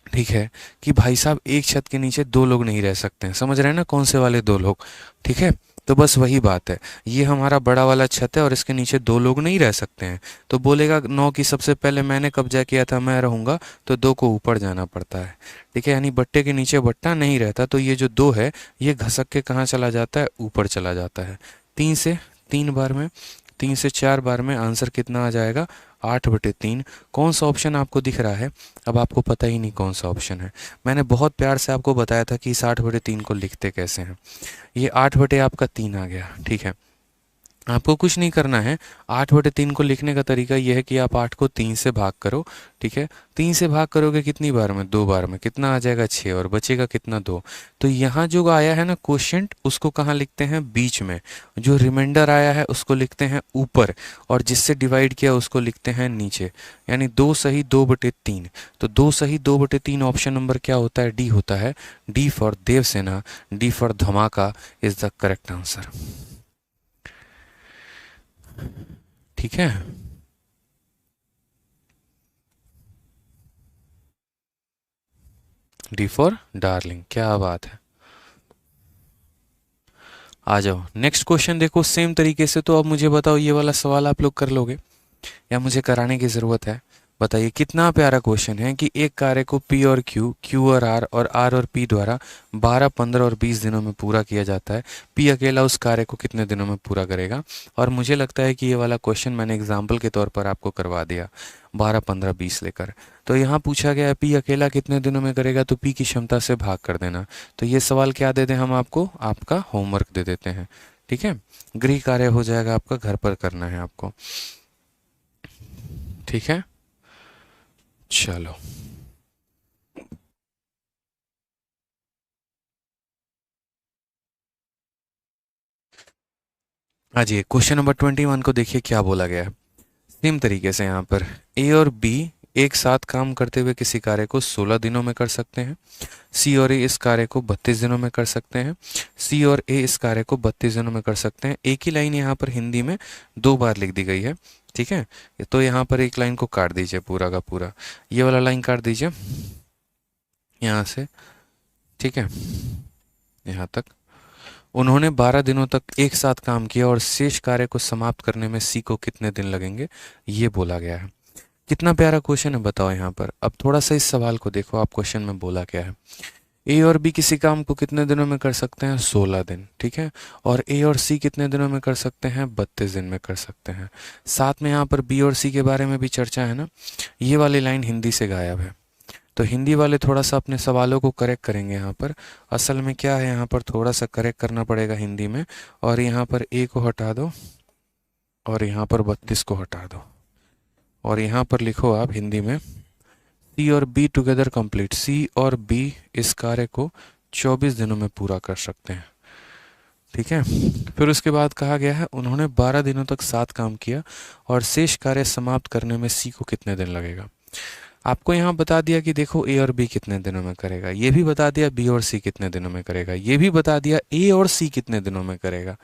ठीक है, कि भाई साहब एक छत के नीचे 2 लोग नहीं रह सकते हैं, समझ रहे हैं ना, कौन से वाले 2 लोग, ठीक है। तो बस वही बात है, ये हमारा बड़ा वाला छत है और इसके नीचे 2 लोग नहीं रह सकते हैं। तो बोलेगा 9 की सबसे पहले मैंने कब्जा किया था, मैं रहूंगा, तो 2 को ऊपर जाना पड़ता है, ठीक है, यानी बट्टे के नीचे बट्टा नहीं रहता। तो ये जो 2 है ये घसक के कहाँ चला जाता है, ऊपर चला जाता है। 3 से 3 बार में, 3 से 4 बार में आंसर कितना आ जाएगा, 8/3। कौन सा ऑप्शन आपको दिख रहा है, अब आपको पता ही नहीं कौन सा ऑप्शन है। मैंने बहुत प्यार से आपको बताया था कि इस 8/3 को लिखते कैसे हैं। ये 8/3 आ गया, ठीक है। आपको कुछ नहीं करना है, 8/3 को लिखने का तरीका यह है कि आप 8 को 3 से भाग करो, ठीक है। 3 से भाग करोगे कितनी बार में, 2 बार में, कितना आ जाएगा 6, और बचेगा कितना 2। तो यहाँ जो आया है ना क्वोशिएंट, उसको कहाँ लिखते हैं, बीच में। जो रिमाइंडर आया है उसको लिखते हैं ऊपर, और जिससे डिवाइड किया उसको लिखते हैं नीचे, यानी 2 सही 2/3। तो 2 सही 2/3 ऑप्शन नंबर क्या होता है, डी होता है। D for Devsena, D for dhamaka is the correct answer, ठीक है। डी फॉर डार्लिंग, क्या बात है। आ जाओ नेक्स्ट क्वेश्चन देखो, सेम तरीके से। तो अब मुझे बताओ ये वाला सवाल आप लोग कर लोगे या मुझे कराने की ज़रूरत है, बताइए। कितना प्यारा क्वेश्चन है कि एक कार्य को पी और क्यू, क्यू और आर और पी द्वारा 12, 15 और 20 दिनों में पूरा किया जाता है। पी अकेला उस कार्य को कितने दिनों में पूरा करेगा। और मुझे लगता है कि ये वाला क्वेश्चन मैंने एग्जाम्पल के तौर पर आपको करवा दिया, 12, 15, 20 लेकर। तो यहाँ पूछा गया है पी अकेला कितने दिनों में करेगा, तो पी की क्षमता से भाग कर देना। तो ये सवाल क्या दे दें हम आपको, आपका होमवर्क दे देते हैं, ठीक है। गृह कार्य हो जाएगा आपका, घर पर करना है आपको, ठीक है। चलो आज ये क्वेश्चन नंबर 21 को देखिए क्या बोला गया है। सेम तरीके से यहाँ पर ए और बी एक साथ काम करते हुए किसी कार्य को 16 दिनों में कर सकते हैं। सी और ए इस कार्य को 32 दिनों में कर सकते हैं। सी और ए इस कार्य को 32 दिनों में कर सकते हैं। एक ही लाइन यहाँ पर हिंदी में 2 बार लिख दी गई है, ठीक है। तो यहाँ पर एक लाइन को काट दीजिए, पूरा का पूरा ये वाला लाइन काट दीजिए यहाँ से, ठीक है, यहाँ तक। उन्होंने 12 दिनों तक एक साथ काम किया और शेष कार्य को समाप्त करने में सी को कितने दिन लगेंगे, ये बोला गया है। कितना प्यारा क्वेश्चन है, बताओ यहाँ पर। अब थोड़ा सा इस सवाल को देखो, आप क्वेश्चन में बोला क्या है। ए और बी किसी काम को कितने दिनों में कर सकते हैं, 16 दिन, ठीक है। और ए और सी कितने दिनों में कर सकते हैं, 32 दिन में कर सकते हैं। साथ में यहाँ पर बी और सी के बारे में भी चर्चा है ना। ये वाली लाइन हिंदी से गायब है, तो हिंदी वाले थोड़ा सा अपने सवालों को करेक्ट करेंगे यहाँ पर। असल में क्या है, यहाँ पर थोड़ा सा करेक्ट करना पड़ेगा हिंदी में। और यहाँ पर ए को हटा दो, और यहाँ पर 32 को हटा दो, और यहाँ पर लिखो आप हिंदी में सी और बी टुगेदर कंप्लीट। सी और बी इस कार्य को 24 दिनों में पूरा कर सकते हैं, ठीक है। फिर उसके बाद कहा गया है उन्होंने 12 दिनों तक साथ काम किया और शेष कार्य समाप्त करने में सी को कितने दिन लगेगा। आपको यहाँ बता दिया कि देखो ए और बी कितने दिनों में करेगा, ये भी बता दिया बी और सी कितने दिनों में करेगा, ये भी बता दिया ए और सी कितने दिनों में करेगा।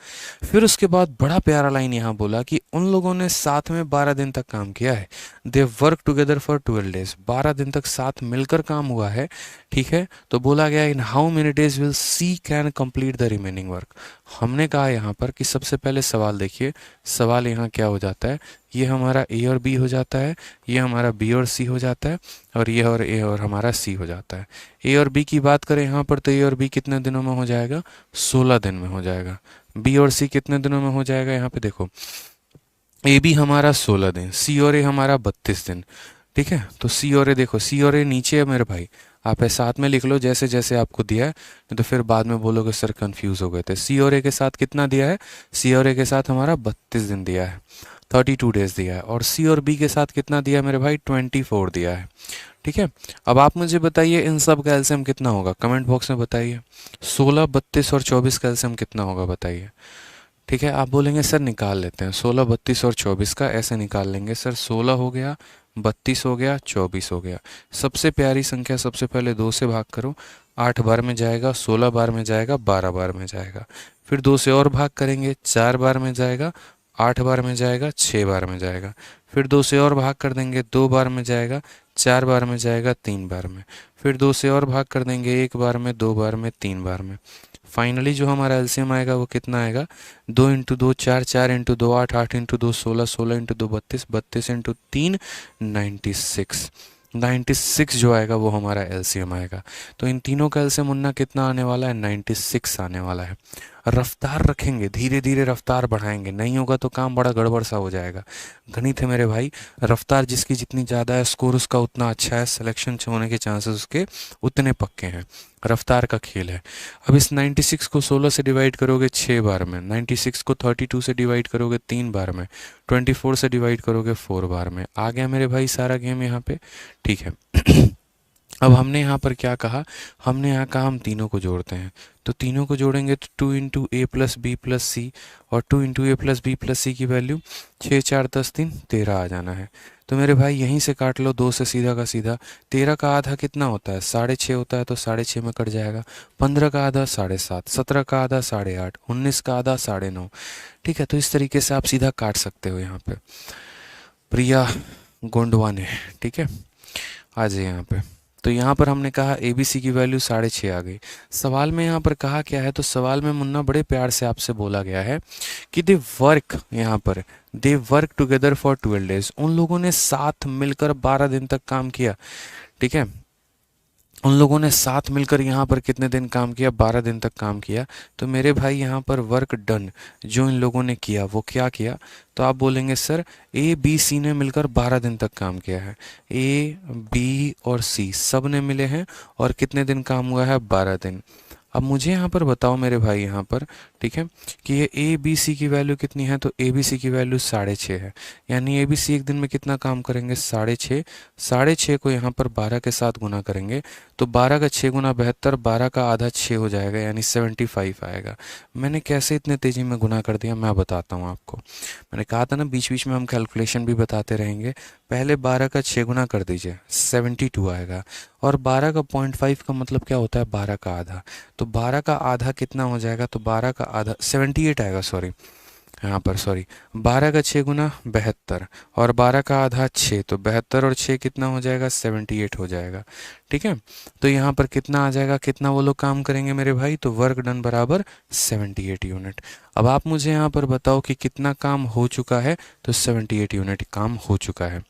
फिर उसके बाद बड़ा प्यारा लाइन यहाँ बोला कि उन लोगों ने साथ में 12 दिन तक काम किया है। They work together for 12 days, 12 दिन तक साथ मिलकर काम हुआ है। ठीक है, तो बोला गया इन how many days will see can complete the remaining work. हमने कहा यहाँ पर कि सबसे पहले सवाल देखिए, सवाल यहाँ क्या हो जाता है, ये हमारा ए और बी हो जाता है, ये हमारा बी और सी हो जाता है, और ये और ए और हमारा सी हो जाता है। ए और बी की बात करें यहाँ पर तो ए और बी कितने दिनों में हो जाएगा, 16 दिन में हो जाएगा। बी और सी कितने दिनों में हो जाएगा, यहाँ पे देखो ए बी हमारा 16 दिन, सी और ए हमारा 32 दिन। ठीक है, तो सी और ए देखो, सी और ए नीचे है मेरे भाई, आप ऐसे साथ में लिख लो जैसे जैसे आपको दिया है, नहीं तो फिर बाद में बोलोगे सर कंफ्यूज हो गए थे। सी और ए के साथ कितना दिया है, सी और ए के साथ हमारा 32 दिन दिया है, 32 डेज दिया है। और सी और बी के साथ कितना दिया है मेरे भाई, 24 दिया है। ठीक है, अब आप मुझे बताइए इन सब का एलसीएम कितना होगा, कमेंट बॉक्स में बताइए। 16, 32 और 24 का एलसीएम कितना होगा बताइए। ठीक है, आप बोलेंगे सर निकाल लेते हैं 16, 32 और 24 का, ऐसे निकाल लेंगे सर। 16 हो गया, 32 हो गया, 24 हो गया। सबसे प्यारी संख्या सबसे पहले 2 से भाग करो, 8 बार में जाएगा, 16 बार में जाएगा, 12 बार में जाएगा। फिर 2 से और भाग करेंगे, 4 बार में जाएगा, 8 बार में जाएगा, 6 बार में जाएगा। फिर 2 से और भाग कर देंगे, 2 बार में जाएगा, 4 बार में जाएगा, 3 बार में। फिर 2 से और भाग कर देंगे, 1 बार में, 2 बार में, 3 बार में। फाइनली जो हमारा एलसीएम आएगा वो कितना आएगा, 2 into 2 4, 4 into 2 8, 8 into 2 16, 16 into 2 32, 32 into 3 96। 96 जो आएगा वो हमारा एलसीएम आएगा। तो इन तीनों का एलसीएम मुन्ना कितना आने वाला है, 96 आने वाला है। रफ्तार रखेंगे, धीरे धीरे रफ्तार बढ़ाएंगे, नहीं होगा तो काम बड़ा गड़बड़ सा हो जाएगा। गणित है मेरे भाई, रफ्तार जिसकी जितनी ज़्यादा है स्कोर उसका उतना अच्छा है, सिलेक्शन होने के चांसेस उसके उतने पक्के हैं। रफ्तार का खेल है। अब इस 96 को 16 से डिवाइड करोगे 6 बार में, 96 को 32 से डिवाइड करोगे 3 बार में, 24 से डिवाइड करोगे 4 बार में। आ गया मेरे भाई सारा गेम यहाँ पे। ठीक है अब हमने यहाँ पर क्या कहा, हमने यहाँ कहा हम तीनों को जोड़ते हैं, तो तीनों को जोड़ेंगे तो 2 into A plus B plus सी, और 2 into A plus B plus C की वैल्यू 6 4 10 3 13 आ जाना है। तो मेरे भाई यहीं से काट लो, 2 से सीधा का सीधा। 13 का आधा कितना होता है, 6.5 होता है, तो 6.5 में कट जाएगा। 15 का आधा 7.5, 17 का आधा 8.5, 19 का आधा 9.5। ठीक है, तो इस तरीके से आप सीधा काट सकते हो यहाँ पे। प्रिया गोंडवा ने, ठीक है, आ जाइए यहाँ पे। तो यहाँ पर हमने कहा ए बी सी की वैल्यू 6.5 आ गई। सवाल में यहाँ पर कहा क्या है, तो सवाल में मुन्ना बड़े प्यार से आपसे बोला गया है कि दे वर्क, यहाँ पर दे वर्क टुगेदर फॉर 12 डेज, उन लोगों ने साथ मिलकर 12 दिन तक काम किया। ठीक है, उन लोगों ने साथ मिलकर यहाँ पर कितने दिन काम किया, 12 दिन तक काम किया। तो मेरे भाई यहाँ पर वर्क डन जो इन लोगों ने किया वो क्या किया, तो आप बोलेंगे सर ए बी सी ने मिलकर 12 दिन तक काम किया है। ए बी और सी सब ने मिले हैं और कितने दिन काम हुआ है, 12 दिन। अब मुझे यहाँ पर बताओ मेरे भाई यहाँ पर, ठीक है, कि ये ए बी सी की वैल्यू कितनी है, तो ए बी सी की वैल्यू 6.5 है। यानी ए बी सी एक दिन में कितना काम करेंगे, 6.5। 6.5 को यहाँ पर 12 के साथ गुना करेंगे तो 12 का 6 गुना 72, 12 का आधा 6 हो जाएगा, यानी 75 आएगा। मैंने कैसे इतने तेज़ी में गुना कर दिया मैं बताता हूँ आपको। मैंने कहा था ना बीच बीच में हम कैलकुलेशन भी बताते रहेंगे। पहले 12 का 6 गुना कर दीजिए, 72 आएगा। और 12 का 0.5 का मतलब क्या होता है, 12 का आधा। तो 12 का आधा कितना हो जाएगा, तो 12 का आधा 78 आएगा, सॉरी यहाँ पर, सॉरी 12 का 6 गुना 72, और 12 का आधा 6, तो 72 और 6 कितना हो जाएगा, 78 हो जाएगा। ठीक है, तो यहाँ पर कितना आ जाएगा, कितना वो लोग काम करेंगे मेरे भाई, तो वर्क डन बराबर 78 यूनिट। अब आप मुझे यहाँ पर बताओ कि कितना काम हो चुका है, तो 78 यूनिट काम हो चुका है।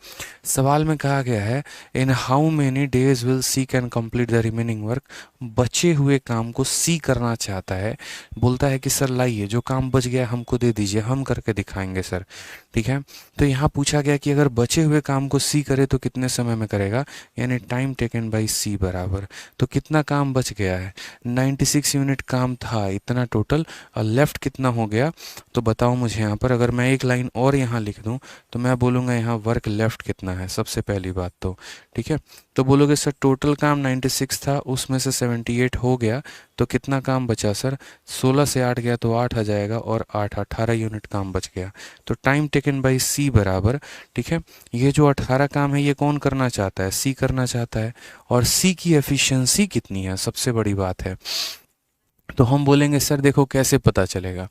सवाल में कहा गया है in how many days will see can complete the remaining work, बचे हुए काम को सी करना चाहता है। बोलता है कि सर लाइए जो काम बच गया हमको दे दीजिए, हम करके दिखाएंगे सर। ठीक है, तो यहाँ पूछा गया कि अगर बचे हुए काम को सी करे तो कितने समय में करेगा, यानी टाइम टेकन बाई सी बराबर, तो कितना काम बच गया है, 96 यूनिट काम था इतना टोटल, और लेफ्ट कितना हो गया। तो बताओ मुझे यहाँ पर अगर मैं एक लाइन और यहाँ लिख दूँ तो मैं बोलूँगा यहाँ वर्क लेफ्ट कितना है, सबसे पहली बात तो। ठीक है, तो बोलोगे सर टोटल काम 96 था, उसमें से 78 हो गया, तो कितना काम बचा सर? 16 से 8 गया तो 8 आ जाएगा, और 8 18 यूनिट काम बच गया। तो टाइम टेकन बाई सी बराबर, ठीक है, ये जो 18 काम है ये कौन करना चाहता है? सी करना चाहता है। और सी की एफिशिएंसी कितनी है, सबसे बड़ी बात है। तो हम बोलेंगे सर देखो कैसे पता चलेगा,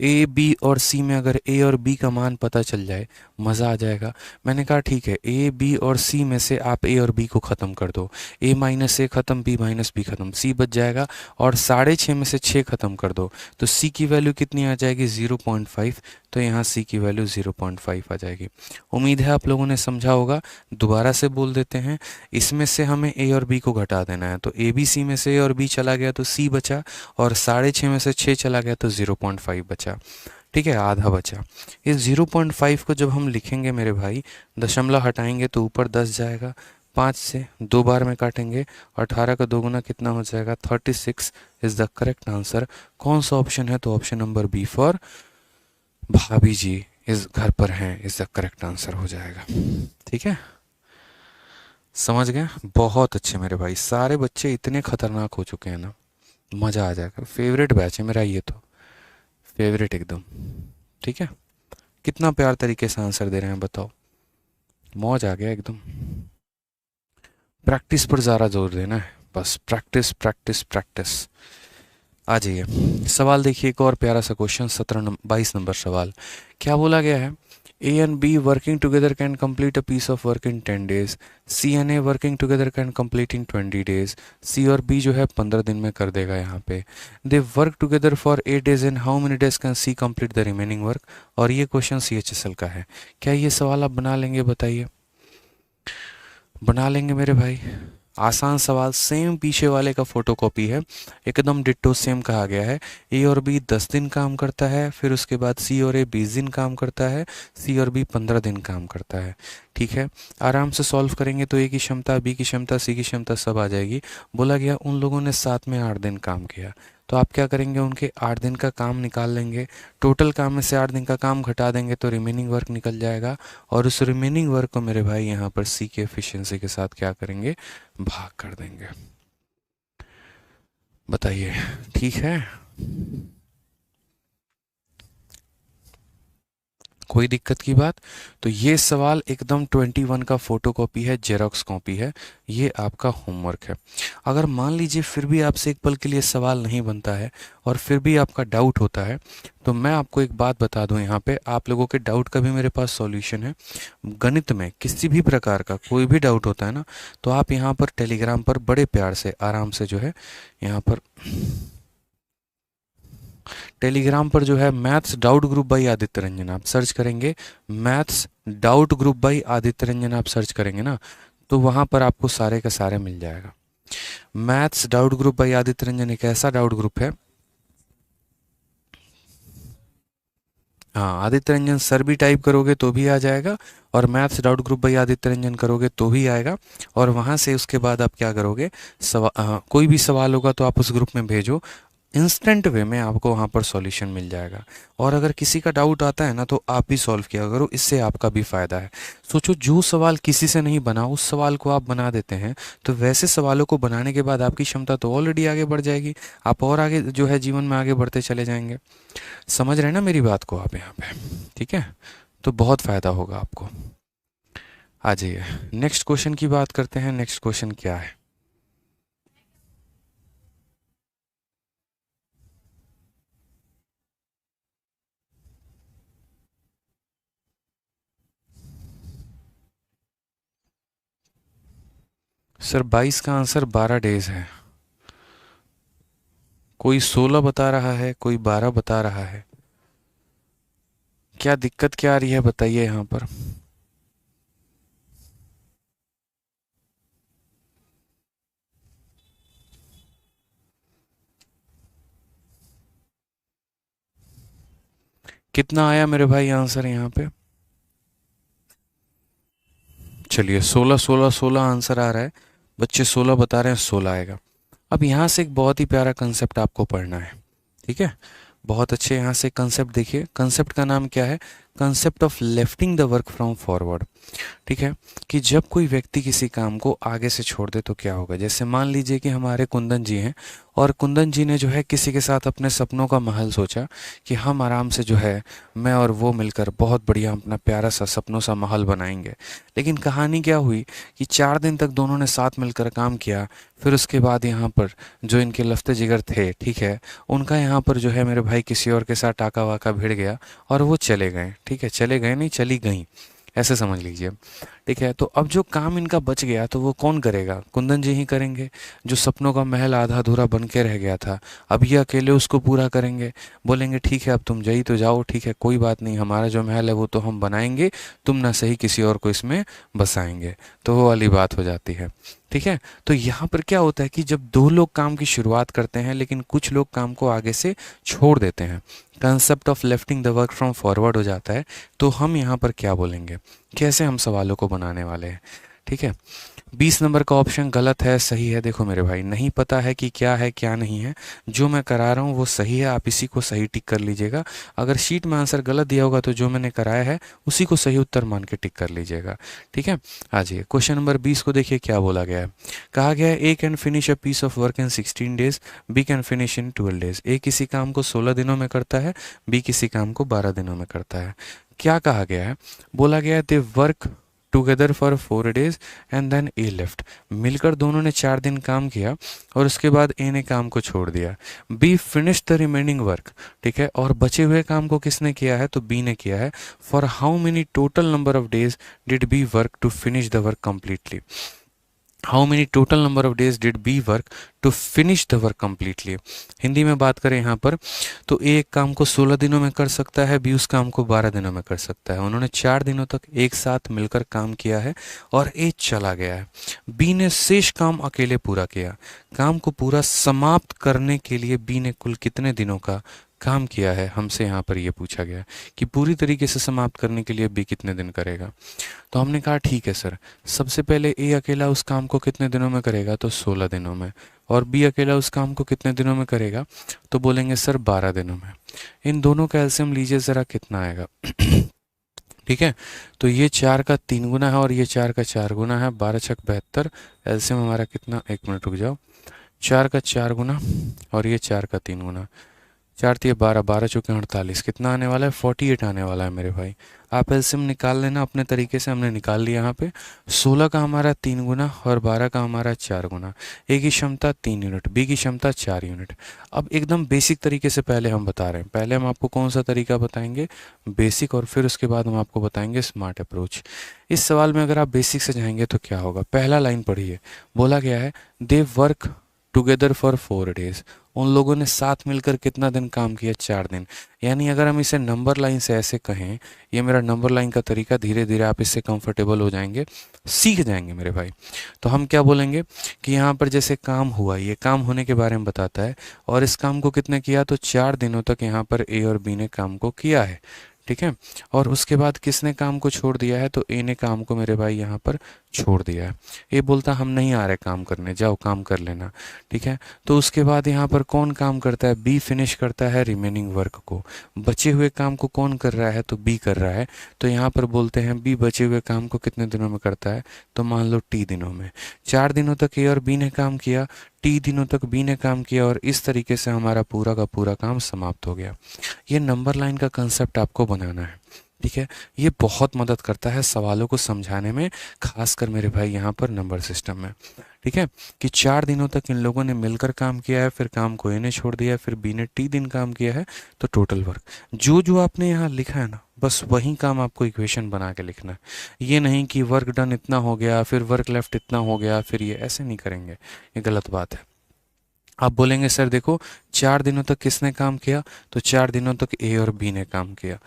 ए बी और सी में अगर ए और बी का मान पता चल जाए मज़ा आ जाएगा। मैंने कहा ठीक है, ए बी और सी में से आप ए और बी को ख़त्म कर दो, ए माइनस ए ख़त्म, बी माइनस बी ख़त्म, सी बच जाएगा। और 6.5 में से 6 ख़त्म कर दो, तो सी की वैल्यू कितनी आ जाएगी? 0.5। तो यहाँ सी की वैल्यू 0.5 आ जाएगी। उम्मीद है आप लोगों ने समझा होगा। दोबारा से बोल देते हैं, इसमें से हमें ए और बी को घटा देना है, तो ए बी सी में से ए और बी चला गया तो सी बचा, और 6.5 में से 6 चला गया तो 0.5 बचा। ठीक है, आधा बचा। इस 0.5 को जब हम लिखेंगे मेरे भाई, दशमलव हटाएंगे तो ऊपर 10 जाएगा, 5 से 2 बार में काटेंगे, 18 का 2 गुना कितना हो जाएगा? 36 इज़ द करेक्ट आंसर। कौन सा ऑप्शन है? तो ऑप्शन नंबर बी फॉर भाभी जी इस घर पर हैं इज़ द करेक्ट आंसर हो जाएगा। ठीक है, समझ गए? बहुत अच्छे मेरे भाई, सारे बच्चे इतने खतरनाक हो चुके हैं ना, मज़ा आ जाएगा। फेवरेट बैच है मेरा ये, तो फेवरेट एकदम। ठीक है, कितना प्यार तरीके से आंसर दे रहे हैं बताओ, मौज आ गया एकदम। प्रैक्टिस पर ज़्यादा जोर देना है, बस प्रैक्टिस प्रैक्टिस प्रैक्टिस। आ जाइए सवाल देखिए, एक और प्यारा सा क्वेश्चन, 22 नंबर सवाल। क्या बोला गया है? A and B working together can complete a piece of work in 10 days. C and A working together can complete in 20 days. C और B जो है 15 दिन में कर देगा यहाँ पे। They work together for 8 days and how many days can C complete the remaining work? और ये क्वेश्चन CHSL का है। क्या ये सवाल आप बना लेंगे? बताइए, बना लेंगे मेरे भाई? आसान सवाल, सेम पीछे वाले का फोटोकॉपी है, एकदम डिट्टो सेम कहा गया है। ए और बी 10 दिन काम करता है, फिर उसके बाद सी और ए 20 दिन काम करता है, सी और बी 15 दिन काम करता है। ठीक है, आराम से सॉल्व करेंगे तो ए की क्षमता, बी की क्षमता, सी की क्षमता सब आ जाएगी। बोला गया उन लोगों ने साथ में 8 दिन काम किया, तो आप क्या करेंगे? उनके 8 दिन का काम निकाल लेंगे, टोटल काम में से 8 दिन का काम घटा देंगे तो रिमेनिंग वर्क निकल जाएगा, और उस रिमेनिंग वर्क को मेरे भाई यहाँ पर सी के एफिशिएंसी के साथ क्या करेंगे? भाग कर देंगे। बताइए, ठीक है? कोई दिक्कत की बात? तो ये सवाल एकदम 21 का फोटोकॉपी है, जेरोक्स कॉपी है, ये आपका होमवर्क है। अगर मान लीजिए फिर भी आपसे एक पल के लिए सवाल नहीं बनता है और फिर भी आपका डाउट होता है, तो मैं आपको एक बात बता दूं, यहाँ पे आप लोगों के डाउट का भी मेरे पास सॉल्यूशन है। गणित में किसी भी प्रकार का कोई भी डाउट होता है ना, तो आप यहाँ पर टेलीग्राम पर बड़े प्यार से आराम से जो है यहाँ पर टेलीग्राम पर जो है maths doubt group by Aditya Ranjan आप सर्च करेंगे, maths doubt group by Aditya Ranjan आप सर्च करेंगे ना, तो वहाँ पर आपको सारे का सारे मिल जाएगा। Maths doubt group by Aditya Ranjan एक ऐसा डाउट ग्रुप है, हाँ आदित्य रंजन सर भी टाइप करोगे तो भी आ जाएगा, और maths doubt group by Aditya Ranjan करोगे तो भी आएगा। और वहाँ से उसके बाद आप क्या करोगे? कोई भी सवाल होगा तो आप उस ग्रुप में भेजो, इंस्टेंट वे में आपको वहाँ पर सॉल्यूशन मिल जाएगा। और अगर किसी का डाउट आता है ना तो आप भी सॉल्व किया करो, इससे आपका भी फ़ायदा है। सोचो जो सवाल किसी से नहीं बना उस सवाल को आप बना देते हैं, तो वैसे सवालों को बनाने के बाद आपकी क्षमता तो ऑलरेडी आगे बढ़ जाएगी, आप और आगे जो है जीवन में आगे बढ़ते चले जाएंगे। समझ रहे हैं ना मेरी बात को आप यहाँ पे? ठीक है, तो बहुत फ़ायदा होगा आपको। आ जाइए नेक्स्ट क्वेश्चन की बात करते हैं। नेक्स्ट क्वेश्चन क्या है? सर 22 का आंसर 12 डेज है। कोई 16 बता रहा है, कोई 12 बता रहा है। क्या दिक्कत क्या आ रही है बताइए यहाँ पर? कितना आया मेरे भाई आंसर यहाँ पे? चलिए 16 16 16 आंसर आ रहा है, बच्चे 16 बता रहे हैं, 16 आएगा। अब यहाँ से एक बहुत ही प्यारा कंसेप्ट आपको पढ़ना है, ठीक है? बहुत अच्छे। यहाँ से कंसेप्ट देखिए, कंसेप्ट का नाम क्या है, concept of lefting the work from forward. ठीक है, कि जब कोई व्यक्ति किसी काम को आगे से छोड़ दे तो क्या होगा। जैसे मान लीजिए कि हमारे कुंदन जी हैं, और कुंदन जी ने जो है किसी के साथ अपने सपनों का महल सोचा कि हम आराम से जो है मैं और वो मिलकर बहुत बढ़िया अपना प्यारा सा सपनों सा महल बनाएंगे। लेकिन कहानी क्या हुई कि 4 दिन तक दोनों ने साथ मिलकर काम किया, फिर उसके बाद यहाँ पर जो इनके लफ्ते जिगर थे, ठीक है, उनका यहाँ पर जो है मेरे भाई किसी और के साथ टाका वाका भिड़ गया और वो चले गए। ठीक है, चले गए नहीं, चली गई, ऐसे समझ लीजिए। ठीक है, तो अब जो काम इनका बच गया तो वो कौन करेगा, कुंदन जी ही करेंगे। जो सपनों का महल आधा अधूरा बन के रह गया था, अब ये अकेले उसको पूरा करेंगे। बोलेंगे ठीक है अब तुम जाई तो जाओ, ठीक है कोई बात नहीं, हमारा जो महल है वो तो हम बनाएंगे, तुम ना सही किसी और को इसमें बसाएंगे। तो वो वाली बात हो जाती है। ठीक है, तो यहाँ पर क्या होता है कि जब दो लोग काम की शुरुआत करते हैं लेकिन कुछ लोग काम को आगे से छोड़ देते हैं, concept of lefting the work from forward हो जाता है। तो हम यहाँ पर क्या बोलेंगे, कैसे हम सवालों को बनाने वाले हैं। ठीक है, 20 नंबर का ऑप्शन गलत है, सही है। देखो मेरे भाई, नहीं पता है कि क्या है क्या नहीं है, जो मैं करा रहा हूँ वो सही है, आप इसी को सही टिक कर लीजिएगा। अगर शीट में आंसर गलत दिया होगा तो जो मैंने कराया है उसी को सही उत्तर मान के टिक कर लीजिएगा। ठीक है, आ जाइए क्वेश्चन नंबर 20 को देखिए क्या बोला गया है। कहा गया है A can finish a piece of work in 16 days, B can finish in 12 days. A किसी काम को 16 दिनों में करता है, बी किसी काम को 12 दिनों में करता है। क्या कहा गया है, बोला गया है they work together for 4 days and then A left. मिलकर दोनों ने 4 दिन काम किया और उसके बाद ए ने काम को छोड़ दिया। B finish the remaining work, ठीक है, और बचे हुए काम को किसने किया है, तो बी ने किया है। For how many total number of days did B work to finish the work completely. How many total number of days did B work to finish the work completely. Hindi में बात करें यहाँ पर तो ए एक काम को 16 दिनों में कर सकता है, बी उस काम को 12 दिनों में कर सकता है। उन्होंने 4 दिनों तक एक साथ मिलकर काम किया है और ए चला गया है। बी ने शेष काम अकेले पूरा किया। काम को पूरा समाप्त करने के लिए बी ने कुल कितने दिनों का काम किया है, हमसे यहाँ पर यह पूछा गया कि पूरी तरीके से समाप्त करने के लिए बी कितने दिन करेगा। तो हमने कहा ठीक है सर, सबसे पहले ए अकेला उस काम को कितने दिनों में करेगा, तो 16 दिनों में, और बी अकेला उस काम को कितने दिनों में करेगा, तो बोलेंगे सर 12 दिनों में। इन दोनों का एलसीएम लीजिए ज़रा कितना आएगा। ठीक है, तो ये 4 का 3 गुना है और ये 4 का 4 गुना है, 12 छक 72। एलसीएम हमारा कितना, 1 मिनट रुक जाओ, 4 का 4 गुना और ये 4 का 3 गुना, 4 3 12, 12 चौके 48, कितना आने वाला है, 48 आने वाला है मेरे भाई। आप एलसीएम निकाल लेना अपने तरीके से, हमने निकाल लिया यहाँ पे। 16 का हमारा 3 गुना और 12 का हमारा 4 गुना। ए की क्षमता 3 यूनिट, बी की क्षमता 4 यूनिट। अब एकदम बेसिक तरीके से पहले हम बता रहे हैं, पहले हम आपको कौन सा तरीका बताएंगे, बेसिक, और फिर उसके बाद हम आपको बताएंगे स्मार्ट अप्रोच। इस सवाल में अगर आप बेसिक से जाएंगे तो क्या होगा, पहला लाइन पढ़िए, बोला गया है they work together for 4 days. उन लोगों ने साथ मिलकर कितना दिन काम किया, 4 दिन। यानी अगर हम इसे नंबर लाइन से ऐसे कहें, ये मेरा नंबर लाइन का तरीका, धीरे धीरे आप इससे कंफर्टेबल हो जाएंगे, सीख जाएंगे मेरे भाई। तो हम क्या बोलेंगे कि यहाँ पर जैसे काम हुआ, ये काम होने के बारे में बताता है, और इस काम को कितने किया, तो 4 दिनों तक यहाँ पर ए और बी ने काम को किया है। ठीक है, और उसके बाद किसने काम को छोड़ दिया है, तो ए ने काम को मेरे भाई यहाँ पर छोड़ दिया है। ए बोलता हम नहीं आ रहे काम करने, जाओ काम कर लेना। ठीक है, तो उसके बाद यहाँ पर कौन काम करता है, बी फिनिश करता है रिमेनिंग वर्क को। बचे हुए काम को कौन कर रहा है, तो बी कर रहा है। तो यहाँ पर बोलते हैं बी बचे हुए काम को कितने दिनों में करता है, तो मान लो टी दिनों में। 4 दिनों तक ए और बी ने काम किया, टी दिनों तक बी ने काम किया, और इस तरीके से हमारा पूरा का पूरा काम समाप्त हो गया। ये नंबर लाइन का कंसेप्ट आपको बनाना है। ठीक है, ये बहुत मदद करता है सवालों को समझाने में, खासकर मेरे भाई यहाँ पर नंबर सिस्टम में। ठीक है, कि 4 दिनों तक इन लोगों ने मिलकर काम किया है, फिर काम को ए ने छोड़ दिया है, फिर बी ने टी दिन काम किया है, तो टोटल वर्क जो जो आपने यहाँ लिखा है ना, बस वही काम आपको इक्वेशन बना के लिखना है। ये नहीं कि वर्क डन इतना हो गया, फिर वर्क लेफ्ट इतना हो गया, फिर ये ऐसे नहीं करेंगे, ये गलत बात है। आप बोलेंगे सर देखो 4 दिनों तक किसने काम किया, तो 4 दिनों तक ए और बी ने काम किया,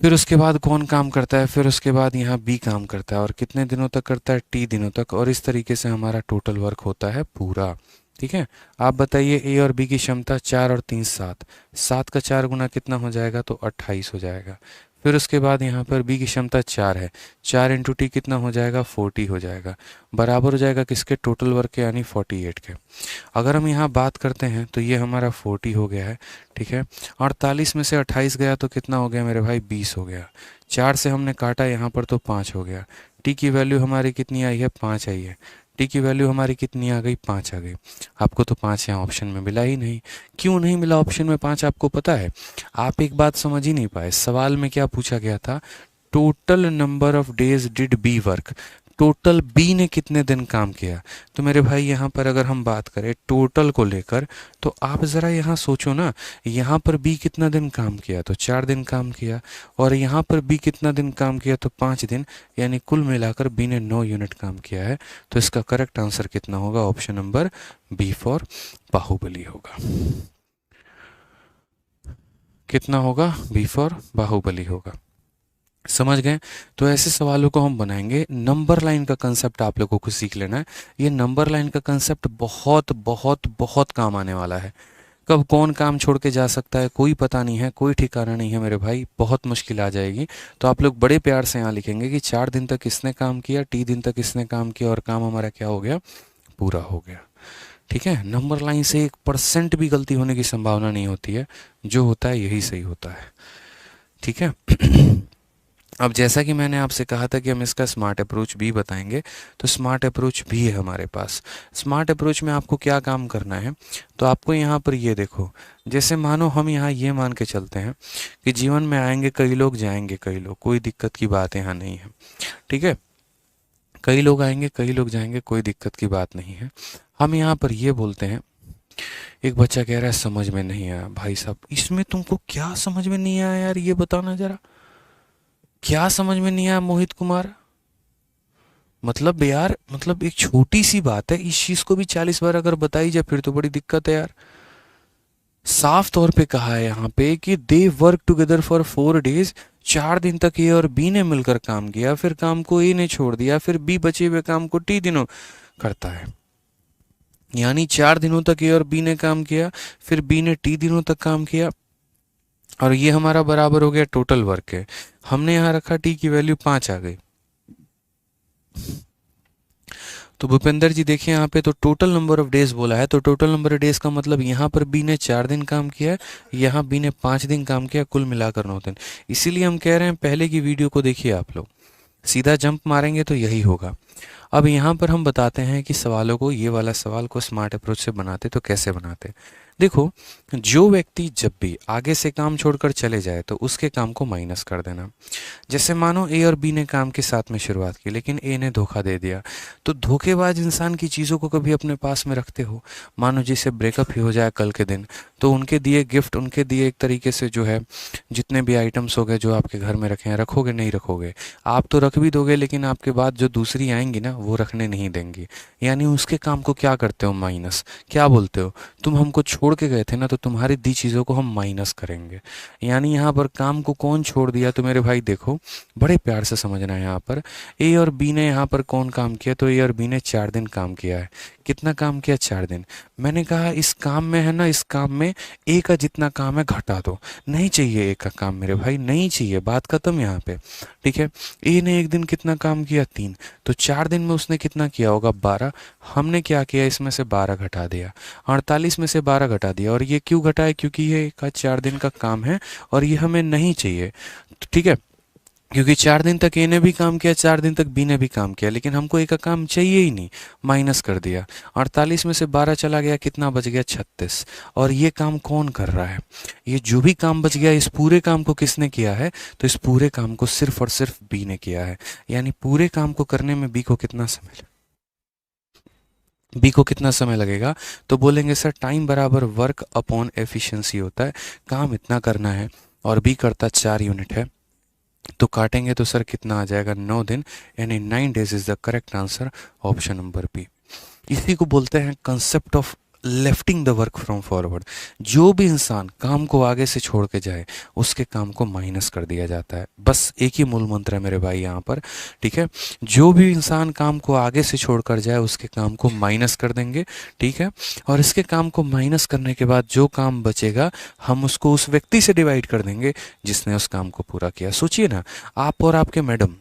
फिर उसके बाद कौन काम करता है, फिर उसके बाद यहाँ बी काम करता है, और कितने दिनों तक करता है, टी दिनों तक, और इस तरीके से हमारा टोटल वर्क होता है पूरा। ठीक है, आप बताइए ए और बी की क्षमता 4 और 3 7, 7 का 4 गुना कितना हो जाएगा, तो 28 हो जाएगा। फिर उसके बाद यहाँ पर बी की क्षमता 4 है, 4 इंटू टी कितना हो जाएगा, 40 हो जाएगा, बराबर हो जाएगा किसके, टोटल वर्क के यानी 48 के। अगर हम यहाँ बात करते हैं तो ये हमारा 40 हो गया है, ठीक है। 48 में से 28 गया तो कितना हो गया मेरे भाई, 20 हो गया। 4 से हमने काटा यहाँ पर तो 5 हो गया। टी की वैल्यू हमारी कितनी आई है, 5 आई है। टी की वैल्यू हमारी कितनी आ गई, 5 आ गई। आपको तो 5 यहाँ ऑप्शन में मिला ही नहीं। क्यों नहीं मिला ऑप्शन में 5, आपको पता है? आप एक बात समझ ही नहीं पाए। सवाल में क्या पूछा गया था, total number of days did B work, total B ने कितने दिन काम किया। तो मेरे भाई यहाँ पर अगर हम बात करें टोटल को लेकर, तो आप ज़रा यहाँ सोचो ना, यहाँ पर बी कितना दिन काम किया, तो 4 दिन काम किया, और यहाँ पर बी कितना दिन काम किया, तो 5 दिन, यानी कुल मिलाकर बी ने 9 यूनिट काम किया है। तो इसका करेक्ट आंसर कितना होगा, option number B for Baahubali होगा। कितना होगा, बी फॉर बाहुबली होगा। समझ गए? तो ऐसे सवालों को हम बनाएंगे। नंबर लाइन का कंसेप्ट आप लोगों को सीख लेना है। ये नंबर लाइन का कंसेप्ट बहुत बहुत बहुत काम आने वाला है। कब कौन काम छोड़ के जा सकता है कोई पता नहीं है, कोई ठिकाना नहीं है मेरे भाई, बहुत मुश्किल आ जाएगी। तो आप लोग बड़े प्यार से यहाँ लिखेंगे कि 4 दिन तक इसने काम किया, टी दिन तक इसने काम किया, और काम हमारा क्या हो गया, पूरा हो गया। ठीक है, नंबर लाइन से 1% भी गलती होने की संभावना नहीं होती है, जो होता है यही सही होता है। ठीक है। अब जैसा कि मैंने आपसे कहा था कि हम इसका स्मार्ट अप्रोच भी बताएंगे, तो स्मार्ट अप्रोच भी है हमारे पास। स्मार्ट अप्रोच में आपको क्या काम करना है, तो आपको यहाँ पर ये देखो, जैसे मानो हम यहाँ ये मान के चलते हैं कि जीवन में आएंगे कई लोग, जाएंगे कई लोग, कोई दिक्कत की बात यहाँ नहीं है। ठीक है, कई लोग आएंगे कई लोग जाएंगे, कोई दिक्कत की बात नहीं है। हम यहाँ पर ये बोलते हैं, एक बच्चा कह रहा है समझ में नहीं आया। भाई साहब, इसमें तुमको क्या समझ में नहीं आया यार, ये बताना जरा, क्या समझ में नहीं आया मोहित कुमार? मतलब यार, मतलब एक छोटी सी बात है, इस चीज को भी 40 बार अगर बताई जाए फिर तो बड़ी दिक्कत है यार। साफ तौर पे कहा है यहाँ पे कि दे वर्क टुगेदर फॉर 4 डेज, 4 दिन तक ए और बी ने मिलकर काम किया, फिर काम को ए ने छोड़ दिया, फिर बी बचे हुए काम को टी दिनों करता है। यानी 4 दिनों तक ए और बी ने काम किया, फिर बी ने टी दिनों तक काम किया, और ये हमारा बराबर हो गया टोटल वर्क है। हमने यहाँ रखा टी की वैल्यू 5 आ गई। तो भूपेंद्र जी देखिए यहाँ पे तो टोटल नंबर ऑफ डेज बोला है, तो टोटल नंबर ऑफ डेज का मतलब यहाँ पर बी ने 4 दिन काम किया है, यहाँ बी ने 5 दिन काम किया, कुल मिलाकर 9 दिन। इसीलिए हम कह रहे हैं पहले की वीडियो को देखिए आप लोग, सीधा जंप मारेंगे तो यही होगा। अब यहाँ पर हम बताते हैं कि सवालों को, ये वाला सवाल को स्मार्ट अप्रोच से बनाते तो कैसे बनाते। देखो, जो व्यक्ति जब भी आगे से काम छोड़कर चले जाए तो उसके काम को माइनस कर देना। जैसे मानो ए और बी ने काम के साथ में शुरुआत की, लेकिन ए ने धोखा दे दिया, तो धोखेबाज इंसान की चीज़ों को कभी अपने पास में रखते हो? मानो जिसे ब्रेकअप ही हो जाए कल के दिन, तो उनके दिए गिफ्ट, उनके दिए एक तरीके से जो है जितने भी आइटम्स हो गए जो आपके घर में रखे हैं, रखोगे नहीं रखोगे? आप तो रख भी दोगे, लेकिन आपके बाद जो दूसरी आएंगी ना वो रखने नहीं देंगी। यानी उसके काम को क्या करते हो, माइनस। क्या बोलते हो, तुम हमको छोड़ के गए थे ना, तो तुम्हारी दी चीज़ों को हम माइनस करेंगे। यानी यहाँ पर काम को कौन छोड़ दिया, तो मेरे भाई देखो बड़े प्यार से समझना है। यहाँ पर ए और बी ने यहाँ पर कौन काम किया, तो ए और बी ने 4 दिन काम किया है। कितना काम किया, 4 दिन। मैंने कहा इस काम में है ना, इस काम में ए का जितना काम है घटा दो। नहीं चाहिए ए का काम मेरे भाई, नहीं चाहिए, बात खत्म यहाँ पे। ठीक है, ए ने एक दिन कितना काम किया, 3, तो 4 दिन में उसने कितना किया होगा, 12। हमने क्या किया, इसमें से 12 घटा दिया, 48 में से 12 घटा दिया। और ये क्यों घटाए, क्योंकि ये का 4 दिन का काम है और ये हमें नहीं चाहिए। ठीक है, क्योंकि 4 दिन तक ए ने भी काम किया, 4 दिन तक बी ने भी काम किया, लेकिन हमको ए का काम चाहिए ही नहीं, माइनस कर दिया। 48 में से 12 चला गया, कितना बच गया, 36। और ये काम कौन कर रहा है, ये जो भी काम बच गया, इस पूरे काम को किसने किया है, तो इस पूरे काम को सिर्फ और सिर्फ बी ने किया है। यानी पूरे काम को करने में बी को कितना समय लगेगा, तो बोलेंगे सर टाइम बराबर वर्क अपॉन एफिशिएंसी होता है। काम इतना करना है और बी करता 4 यूनिट है, तो काटेंगे तो सर कितना आ जाएगा, 9 दिन, यानी 9 days is the correct answer, option number B. इसी को बोलते हैं concept of lefting the work from forward. जो भी इंसान काम को आगे से छोड़ के जाए उसके काम को माइनस कर दिया जाता है। बस एक ही मूल मंत्र है मेरे भाई यहाँ पर, ठीक है। जो भी इंसान काम को आगे से छोड़ कर जाए उसके काम को माइनस कर देंगे, ठीक है। और इसके काम को माइनस करने के बाद जो काम बचेगा हम उसको उस व्यक्ति से डिवाइड कर देंगे जिसने उस काम को पूरा किया। सोचिए ना, आप और आपके मैडम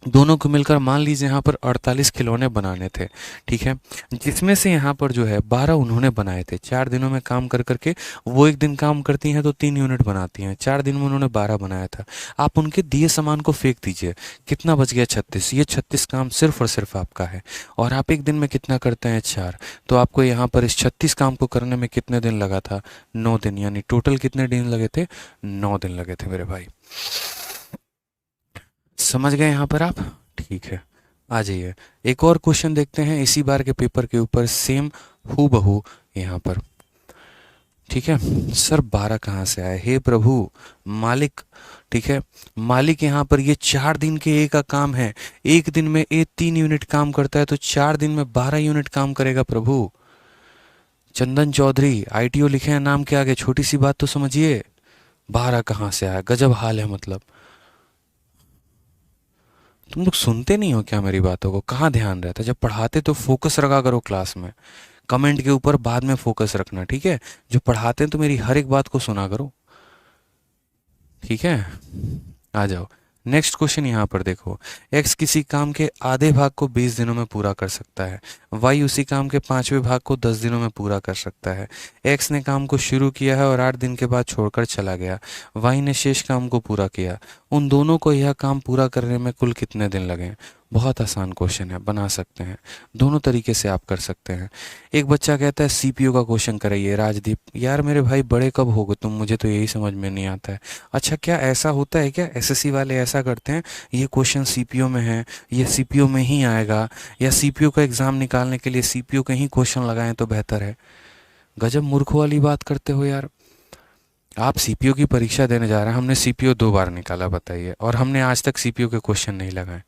दोनों को मिलकर मान लीजिए यहाँ पर 48 खिलौने बनाने थे, ठीक है। जिसमें से यहाँ पर जो है 12 उन्होंने बनाए थे। 4 दिनों में काम कर करके वो एक दिन काम करती हैं तो 3 यूनिट बनाती हैं। 4 दिन में उन्होंने 12 बनाया था। आप उनके दिए सामान को फेंक दीजिए, कितना बच गया? 36। ये 36 काम सिर्फ और सिर्फ आपका है। और आप एक दिन में कितना करते हैं? 4। तो आपको यहाँ पर इस 36 काम को करने में कितने दिन लगा था? 9 दिन। यानी टोटल कितने दिन लगे थे? 9 दिन लगे थे मेरे भाई। समझ गए यहाँ पर आप? ठीक है, आ जाइए एक और क्वेश्चन देखते हैं इसी बार के पेपर के ऊपर, सेम हू बहू यहाँ पर, ठीक है। सर 12 कहाँ से आए? हे प्रभु मालिक, ठीक है। मालिक यहाँ पर ये 4 दिन के ए का काम है। एक दिन में ए 3 यूनिट काम करता है तो 4 दिन में 12 यूनिट काम करेगा प्रभु। चंदन चौधरी आईटीओ लिखे हैं नाम के आगे, छोटी सी बात तो समझिए। 12 कहाँ से आया? गजब हाल है मतलब। तुम लोग सुनते नहीं हो क्या मेरी बातों को? कहाँ ध्यान रहता है? जब पढ़ाते तो फोकस रखा करो क्लास में। कमेंट के ऊपर बाद में फोकस रखना, ठीक है। जो पढ़ाते हैं तो मेरी हर एक बात को सुना करो, ठीक है। आ जाओ नेक्स्ट क्वेश्चन यहाँ पर देखो। x किसी काम के आधे भाग को 20 दिनों में पूरा कर सकता है। y उसी काम के 5वें भाग को 10 दिनों में पूरा कर सकता है। x ने काम को शुरू किया है और 8 दिन के बाद छोड़कर चला गया। y ने शेष काम को पूरा किया। उन दोनों को यह काम पूरा करने में कुल कितने दिन लगे? बहुत आसान क्वेश्चन है, बना सकते हैं। दोनों तरीके से आप कर सकते हैं। एक बच्चा कहता है सीपीयू का क्वेश्चन कराइए। राजदीप, यार मेरे भाई बड़े कब होगे तुम? मुझे तो यही समझ में नहीं आता है। अच्छा क्या ऐसा होता है क्या? एसएससी वाले ऐसा करते हैं, ये क्वेश्चन सीपीयू में है, ये सीपीयू में ही आएगा, या सीपीयू का एग्जाम निकालने के लिए सीपीयू के ही क्वेश्चन लगाएं तो बेहतर है। गजब मूर्खों वाली बात करते हो यार। आप सीपीयू की परीक्षा देने जा रहे हैं, हमने सीपीयू 2 बार निकाला बताइए, और हमने आज तक सीपीयू के क्वेश्चन नहीं लगाए,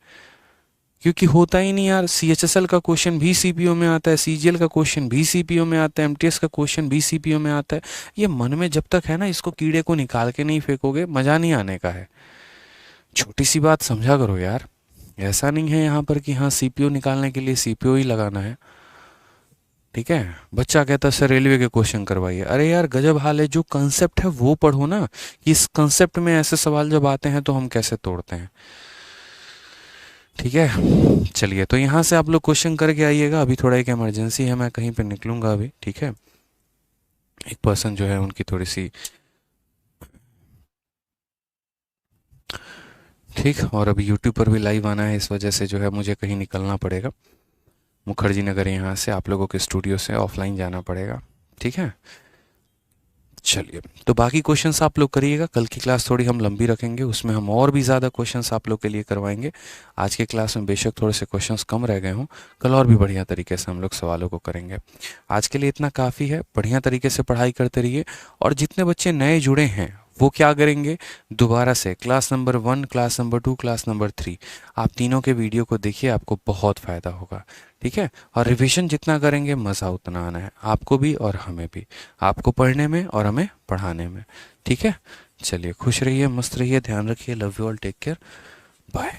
क्योंकि होता ही नहीं यार। सीएचएसएल का क्वेश्चन भी सीपीयू में आता है, सीजीएल का क्वेश्चन भी सीपीयू में आता है, एमटीएस का क्वेश्चन भी सीपीयू में आता है। ये मन में जब तक है ना, इसको कीड़े को निकाल के नहीं फेंकोगे, मजा नहीं आने का है। छोटी सी बात समझा करो यार। ऐसा नहीं है यहाँ पर कि हाँ सीपीयू निकालने के लिए सीपीयू ही लगाना है, ठीक है। बच्चा कहता है सर रेलवे के क्वेश्चन करवाइए। अरे यार गजब हाल है, जो कंसेप्ट है वो पढ़ो ना, कि इस कंसेप्ट में ऐसे सवाल जब आते हैं तो हम कैसे तोड़ते हैं, ठीक है। चलिए तो यहाँ से आप लोग क्वेश्चन करके आइएगा। अभी थोड़ा एक इमरजेंसी है, मैं कहीं पे निकलूंगा अभी, ठीक है। एक पर्सन जो है उनकी थोड़ी सी, ठीक। और अभी यूट्यूब पर भी लाइव आना है, इस वजह से जो है मुझे कहीं निकलना पड़ेगा। मुखर्जी नगर यहाँ से आप लोगों के स्टूडियो से ऑफलाइन जाना पड़ेगा, ठीक है। चलिए तो बाकी क्वेश्चंस आप लोग करिएगा। कल की क्लास थोड़ी हम लंबी रखेंगे, उसमें हम और भी ज़्यादा क्वेश्चंस आप लोग के लिए करवाएंगे। आज के क्लास में बेशक थोड़े से क्वेश्चंस कम रह गए हों, कल और भी बढ़िया तरीके से हम लोग सवालों को करेंगे। आज के लिए इतना काफ़ी है। बढ़िया तरीके से पढ़ाई करते रहिए। और जितने बच्चे नए जुड़े हैं वो क्या करेंगे, दोबारा से class number 1, class number 2, class number 3, आप तीनों के वीडियो को देखिए, आपको बहुत फ़ायदा होगा, ठीक है। और रिवीजन जितना करेंगे मज़ा उतना आना है, आपको भी और हमें भी, आपको पढ़ने में और हमें पढ़ाने में, ठीक है। चलिए खुश रहिए, मस्त रहिए, ध्यान रखिए। Love you all, take care, bye.